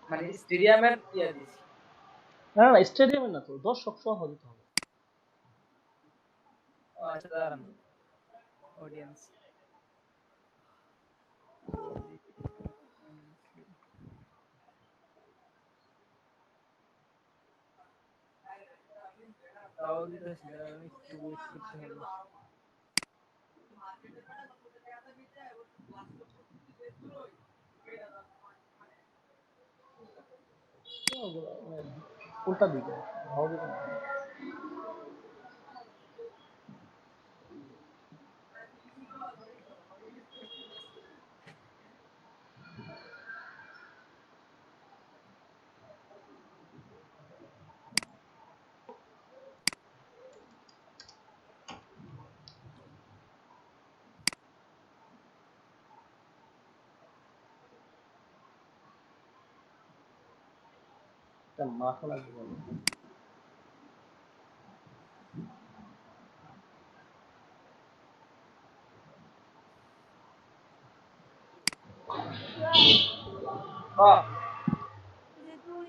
S3: মানে স্টেডিয়ামের ইয়া দিছি
S1: না না স্টেডিয়ামে না তো, দর্শক সহ দিতে হবে।
S3: আচ্ছা দাঁড়ান অডিয়েন্স তাও দিতেছি দাঁড়ান একটু ওয়েট করতে হবে
S1: উল্টা দিকে হবে না। একটা মাথা লাগবে বলো।
S3: হ্যাঁ
S4: যে তুই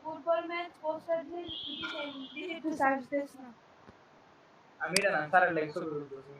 S4: ফুটবল ম্যাচ পোস্টার দিস একটু সার্চ দিস না।
S3: আমি এটা না স্যারের লাগে ছবি তুলতেছি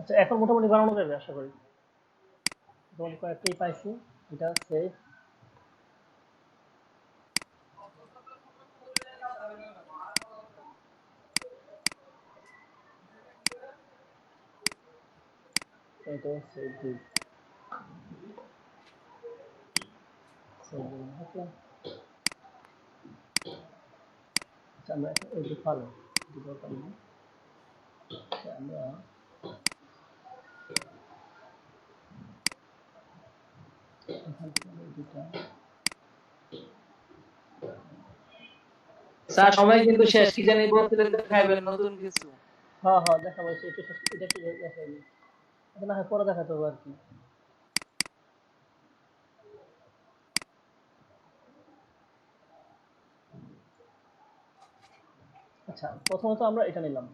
S1: আচ্ছা এখন মোটামুটি বানানো যাবে আশা করি, মোটামুটি কয়েকটাই পাইছি, এটা সেভ, এটা সেভ দিই, সেভ দিই, ওকে। আচ্ছা আমরা এই যে ফলো দুটো পারি, আমরা এখান থেকে দুটা,
S3: স্যার সময় কিন্তু শেষ কি জানি বলতে দেখাইবেন নতুন কিছু
S1: হ্যাঁ হ্যাঁ দেখাবো, এটা একটু দেখাই, এটা না হয় পরে দেখাতে হবে আর কি। আচ্ছা প্রথমত আমরা এটা নিলাম,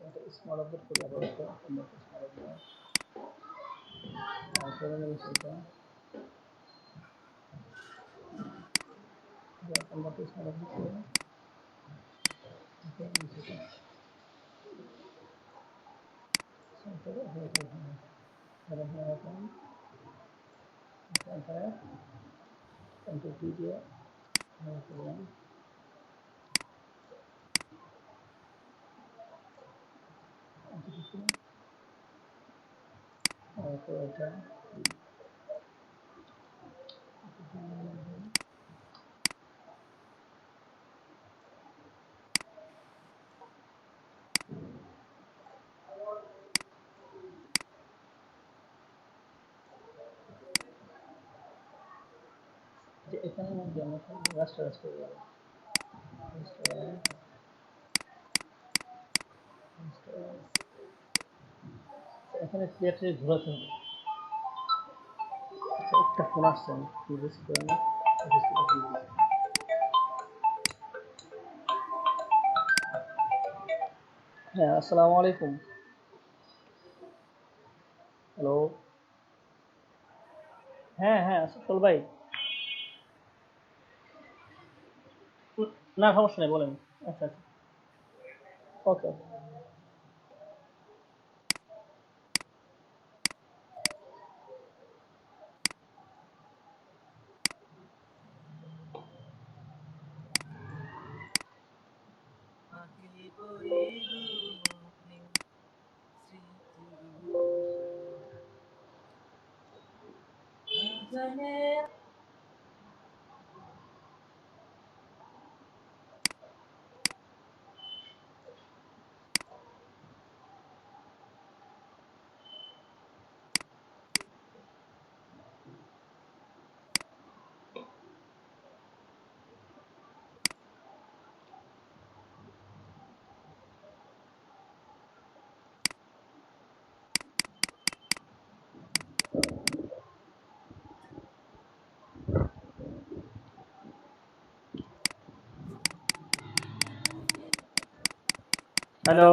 S1: এটা স্মল আপডেট করি আবার, এটা আমরা স্মল আপডেট তারপরে নেব সেটা, আমরা তো স্মল আপডেট করি, এটা সেটা সেটা হয়ে যাবে, তাহলে হয়ে যাবে, তারপরে কন্ট্রোল টি দিয়ে আমরা করলাম, তারপর এটা যে এখানের মধ্যে আমরা রাস্টার করে গেল এখানে প্লেটে ঘোরাতে হবে। আচ্ছা একটা ফোন আসছে আমি একটু রিসিভ করে নিই। হ্যাঁ আসসালামু আলাইকুম। হ্যালো। হ্যাঁ হ্যাঁ আসল ভাই। না সমস্যা নেই বলেন। আচ্ছা আচ্ছা ওকে।
S3: আঁখি পড়ে ঘুমনে স্মৃতিগুলো জানে।
S5: হ্যালো,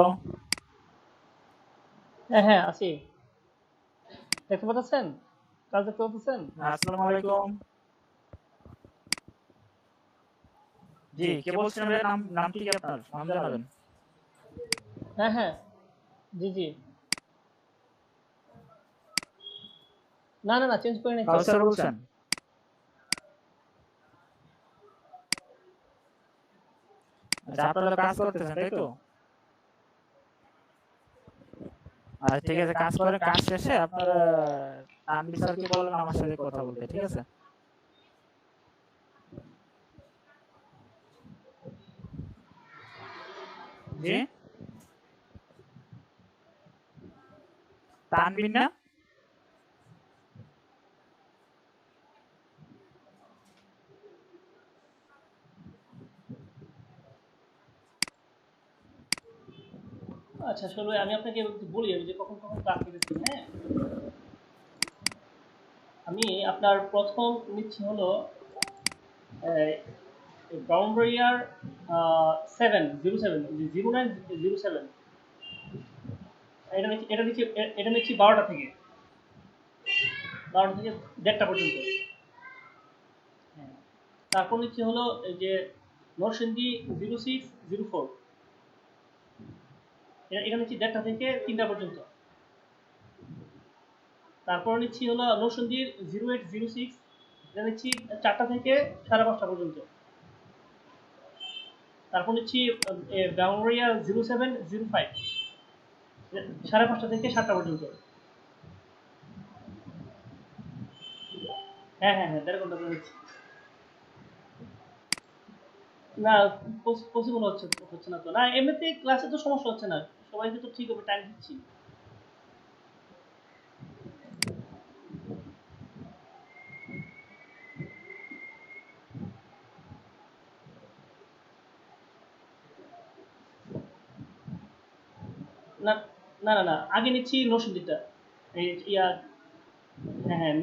S1: হ্যাঁ হ্যাঁ আছি। দেখতে পাচ্ছেন? কাজ দেখতে পাচ্ছেন?
S5: আসসালামু আলাইকুম। জি, কে বলছেন ভাই? নামটি কি আপনার? নাম জানাবেন।
S1: হ্যাঁ হ্যাঁ জি জি। না না না চেঞ্জ করে নিচ্ছি।
S5: কাউসার বলছেন? আচ্ছা, আপনারা কাজ করতেছেন তাই তো? আচ্ছা ঠিক আছে, কাজ করেন। কাজ শেষে আপনারা তানভীর স্যারকে বলবেন আমার সাথে কথা বলতে, ঠিক আছে? জি, তানভীর না?
S1: আচ্ছা আসলে আমি আপনাকে একটু বলি আমি যে কখন কখন ক্লাস নিতেছি। হ্যাঁ আমি আপনার প্রথম নিচ্ছি হলো ব্রাউনবারিয়ার 707 0907। এটা নিচ্ছি 12টা থেকে 1:30 পর্যন্ত। হ্যাঁ তারপর নিচ্ছি হলো এই যে নরসিংদী 0604। এটা নিচ্ছি 1:30 থেকে 3টা পর্যন্ত। তারপর নিচ্ছি হলো নরসিংদীর 0806। এটা নিচ্ছি 4টা থেকে 5:30 পর্যন্ত। তারপর নিচ্ছি ব্রাউনবারিয়া 0705। 5:30 থেকে 7টা পর্যন্ত। হ্যাঁ হ্যাঁ হ্যাঁ 1.5 ঘন্টা করে নিচ্ছি। না পসিবল হচ্ছে না তো। না এমনিতে ক্লাসে তো সমস্যা হচ্ছে না, সবাইকে তো ঠিক হবে টাইম দিচ্ছি। না না না না আগে নিচ্ছি নরসিংদীটা। এই ইয়া হ্যাঁ হ্যাঁ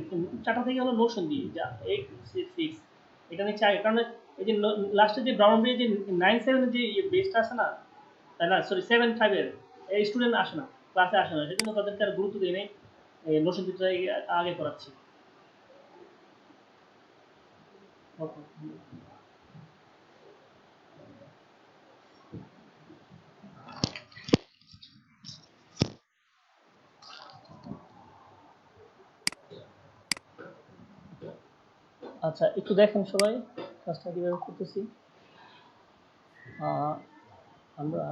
S1: 4টা থেকে হলো নরসিংদী যা 866। এটা নিচ্ছি আগে কারণ এই যে লাস্টে যে ব্রাউন যে 97 যে বেসটা আছে না, তাই না সরি 75-এর এই স্টুডেন্ট আসে না, ক্লাসে আসে না, সেজন্য তাদেরকে আর গুরুত্ব দিয়ে নেই। নরসিংদীটা আগে করাচ্ছি। ওকে। আচ্ছা একটু দেখেন সবাই কাজটা কিভাবে করতেছি। আহ, আমরা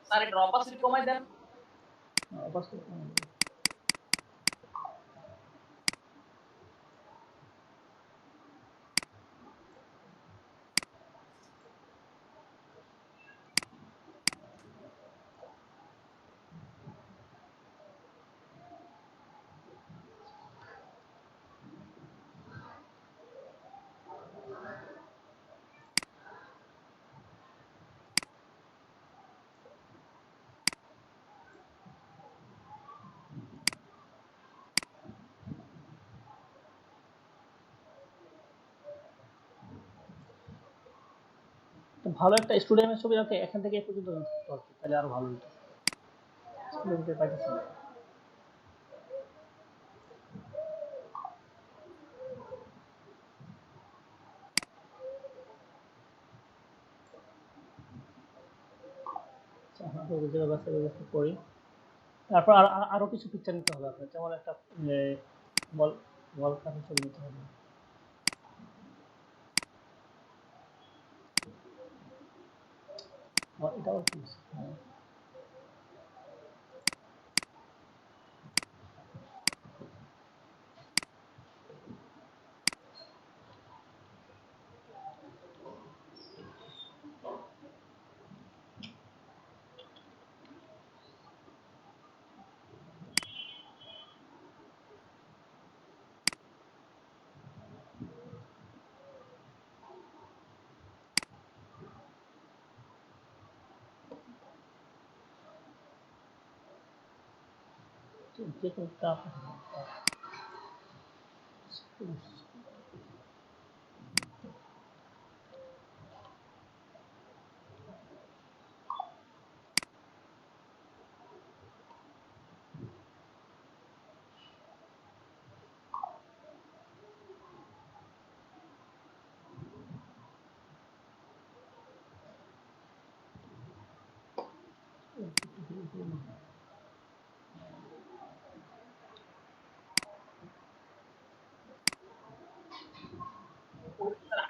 S3: স্যার একটু অপাসিটি কমাই দেন।
S1: অবস্থা ভালো একটা স্টুডেন্টের ছবি রাখে এখান থেকে এ পর্যন্ত থাকতো আর কি, তাহলে আরো ভালো হতো। স্টুডেন্টের পাইতেছি না। আচ্ছা, আমাদের যে ব্যবস্থা করি। তারপর আরো কিছু পিকচার নিতে হবে আপনার, যেমন একটা বল বল কাপের ছবি নিতে হবে। এটাও ঠিক। হ্যাঁ, যে কোনো একটা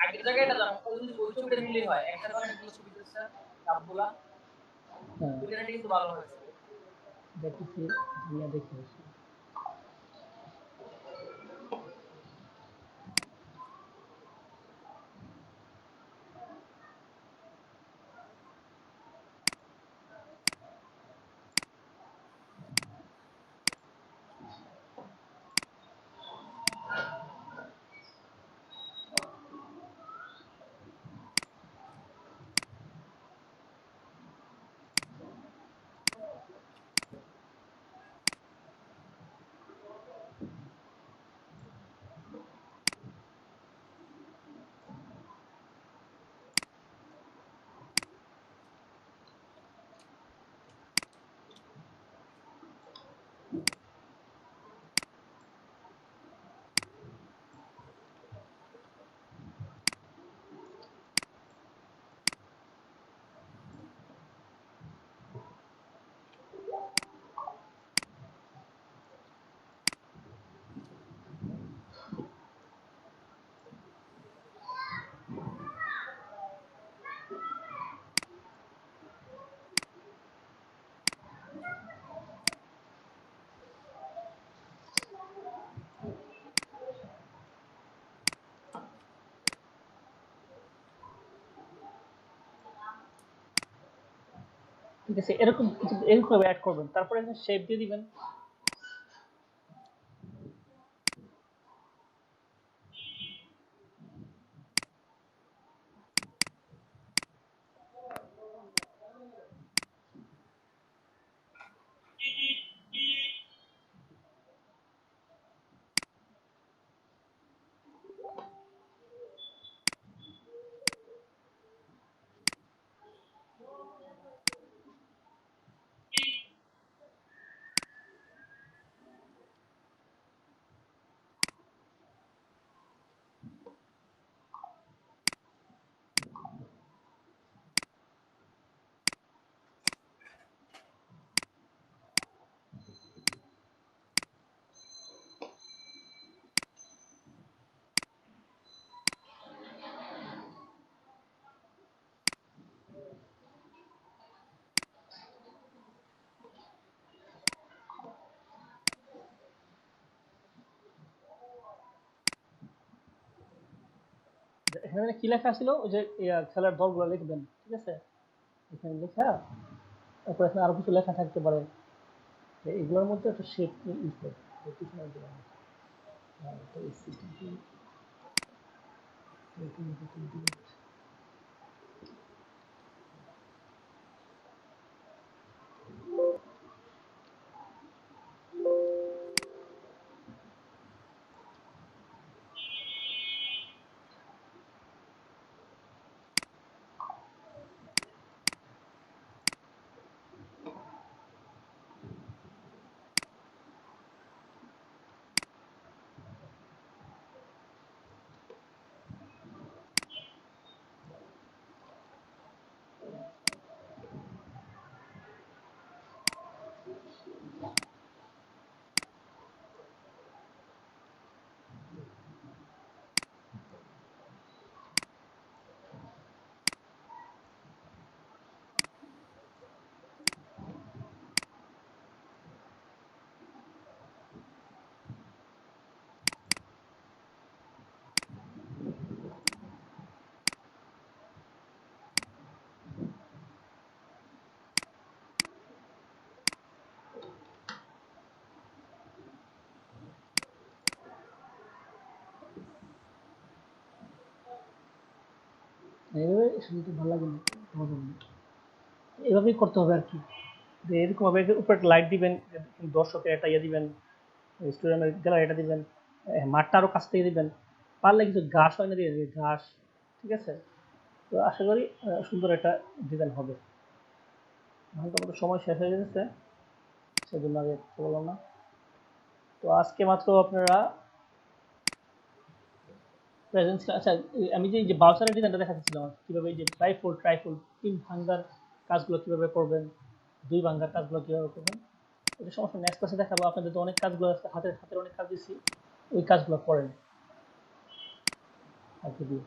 S3: আগের জায়গায় এটা দাম ওই ছবিটা নিলেই হয়, একটা অনেকগুলো ছবি দিচ্ছে সবগুলা,
S1: হ্যাঁ,
S3: ওইটা কিন্তু ভালো হয়েছে।
S1: দেখতেছি, দেখি ঠিক আছে, এরকম কিছু এরকম অ্যাড করবেন, তারপরে শেপ দিয়ে দিবেন। এখানে কি লেখা ছিল, ওই যে খেলার দলগুলো লিখবেন, ঠিক আছে, এখানে লেখা, তারপর এখানে আরো কিছু লেখা থাকতে পারে, যে এগুলোর মধ্যে একটা শেপ ইউজ করবে, পিছনে দিলাম। হ্যাঁ, তো এইভাবে শুনতে ভালো লাগে না, মজা নেই। এভাবেই করতে হবে আর কি, যে এরকম ভাবে উপরে লাইট দিবেন, দর্শকের একটা ইয়ে দিবেন, স্টুডেন্টের গ্যালারি এটা দিবেন, মাঠটা আরো কাছ থেকে দিবেন, পারলে কিছু ঘাস হয় না দিয়ে দিবেন, ঘাস। ঠিক আছে, তো আশা করি সুন্দর একটা ডিজাইন হবে। এখন তো আমাদের সময় শেষ হয়ে গেছে, সেজন্য আগে বললাম না। তো আজকে মাত্র আপনারা প্রেজেন্স, আচ্ছা আমি যে বাউচারের ডিজাইনটা দেখাচ্ছিলাম কিভাবে, এই যে ট্রাইফোল্ড 3 ভাঙ্গার কাজগুলো কিভাবে করবেন, 2 ভাঙ্গার কাজগুলো কিভাবে করবেন, এটা সমস্যা নেক্সট ক্লাসে দেখাবো। আপনাদের তো অনেক কাজগুলো আছে, হাতের অনেক কাজ দিচ্ছি, ওই কাজগুলো করেন আর কি দিয়ে।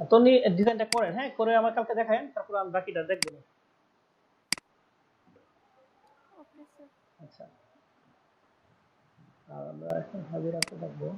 S1: আর তো ডিজাইনটা করেন, হ্যাঁ, করে আমার কালকে দেখায়েন, তারপর আমি বাকিটা দেখবো না।
S4: Okay sir.
S1: আচ্ছা, আর আমরা এখন হাজিরাকে দেখবো।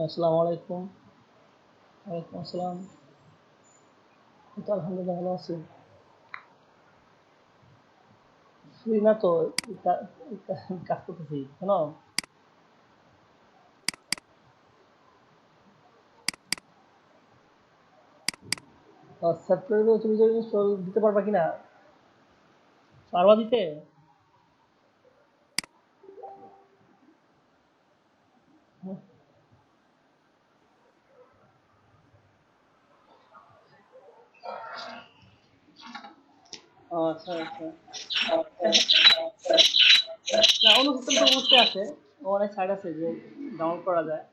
S1: আসসালামু আলাইকুম। ওয়ালাইকুম আসসালাম। এই তো আলহামদুলিল্লাহ ভালো আছি। ফ্রি না তো, কাজ করতেছি কেন? সফটওয়্যার তুমি যে ইনস্টল দিতে পারবা কিনা, পারবা দিতে? হুম। ও আচ্ছা আচ্ছা। না, অন্য সিস্টেম তো অবশ্যই আছে, অনেক সাইট আছে যে ডাউনলোড করা যায়।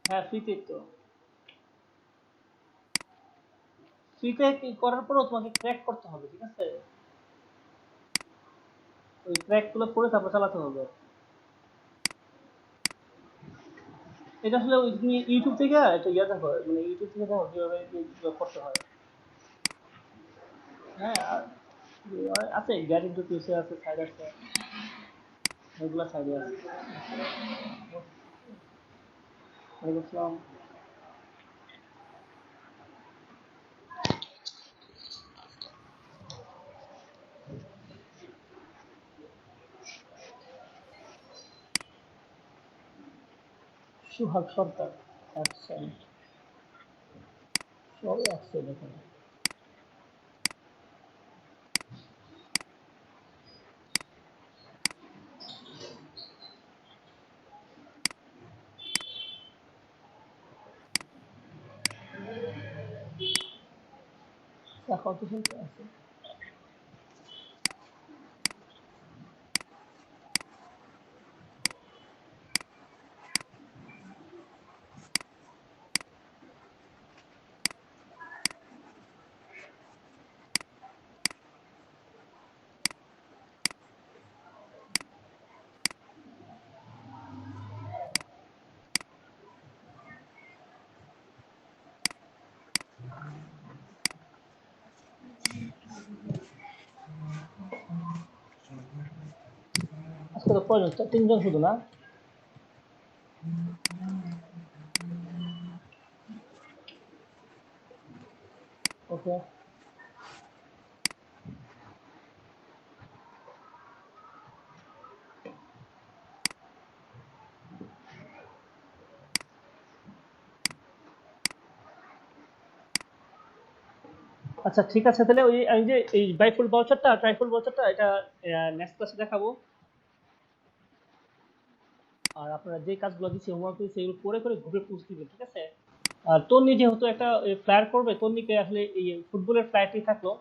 S1: হ্যাঁ, ফ্রিতে তো। ফ্রিতে করার পরেও তোমাকে ক্র্যাক করতে হবে, ঠিক আছে? ওই ক্র্যাক গুলো করে তারপর চালাতে হবে। এটা আসলে ওই তুমি ইউটিউব থেকে এটা ইয়ে দেখো, মানে ইউটিউব থেকে দেখো কিভাবে এইগুলো করতে হয়। হ্যাঁ, আর আছে গ্যাট ইনটু ফিউচার আছে, সাইড আছে, ওইগুলো সাইডে আছে। ওয়ালাইকুম আসসালাম। সুহাগ সরকার, আচ্ছা, সবই আসছে দেখুন। কত শুনতে আছে? আজকে তো কয়জন, 3 জন শুধু না? ওকে। আচ্ছা ঠিক আছে, তাহলে ওই আমি যে এই বাইফুল বাউচারটা ট্রাইফুল বাউচারটা এটা নেক্সট ক্লাসে দেখাবো। আর আপনারা যে কাজগুলো দিচ্ছি হোমওয়ার্ক দিচ্ছি এগুলো করে করে গ্রুপে পোস্ট দিবেন, ঠিক আছে? আর তন্নি যেহেতু একটা ফ্লায়ার করবে, তন্নিকে আসলে এই ফুটবলের ফ্লায়ারটাই থাকলো,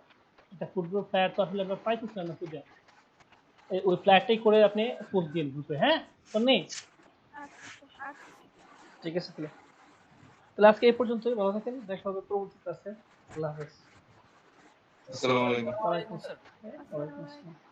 S1: একটা ফুটবল ফ্লায়ার তো আসলে আমরা পাইতেছিলাম না খুঁজে, ওই ফ্লায়ারটাই করে আপনি পোস্ট দিন গ্রুপে, হ্যাঁ তন্নি?
S4: আচ্ছা আচ্ছা।
S1: ঠিক আছে, তাহলে তাহলে আজকে এই পর্যন্তই, ভালো থাকেন, দেখা হবে পরবর্তী ক্লাসে। আল্লাহ হাফেজ।
S6: আসসালামু আলাইকুম।
S1: ওয়ালাইকুম আসসালাম।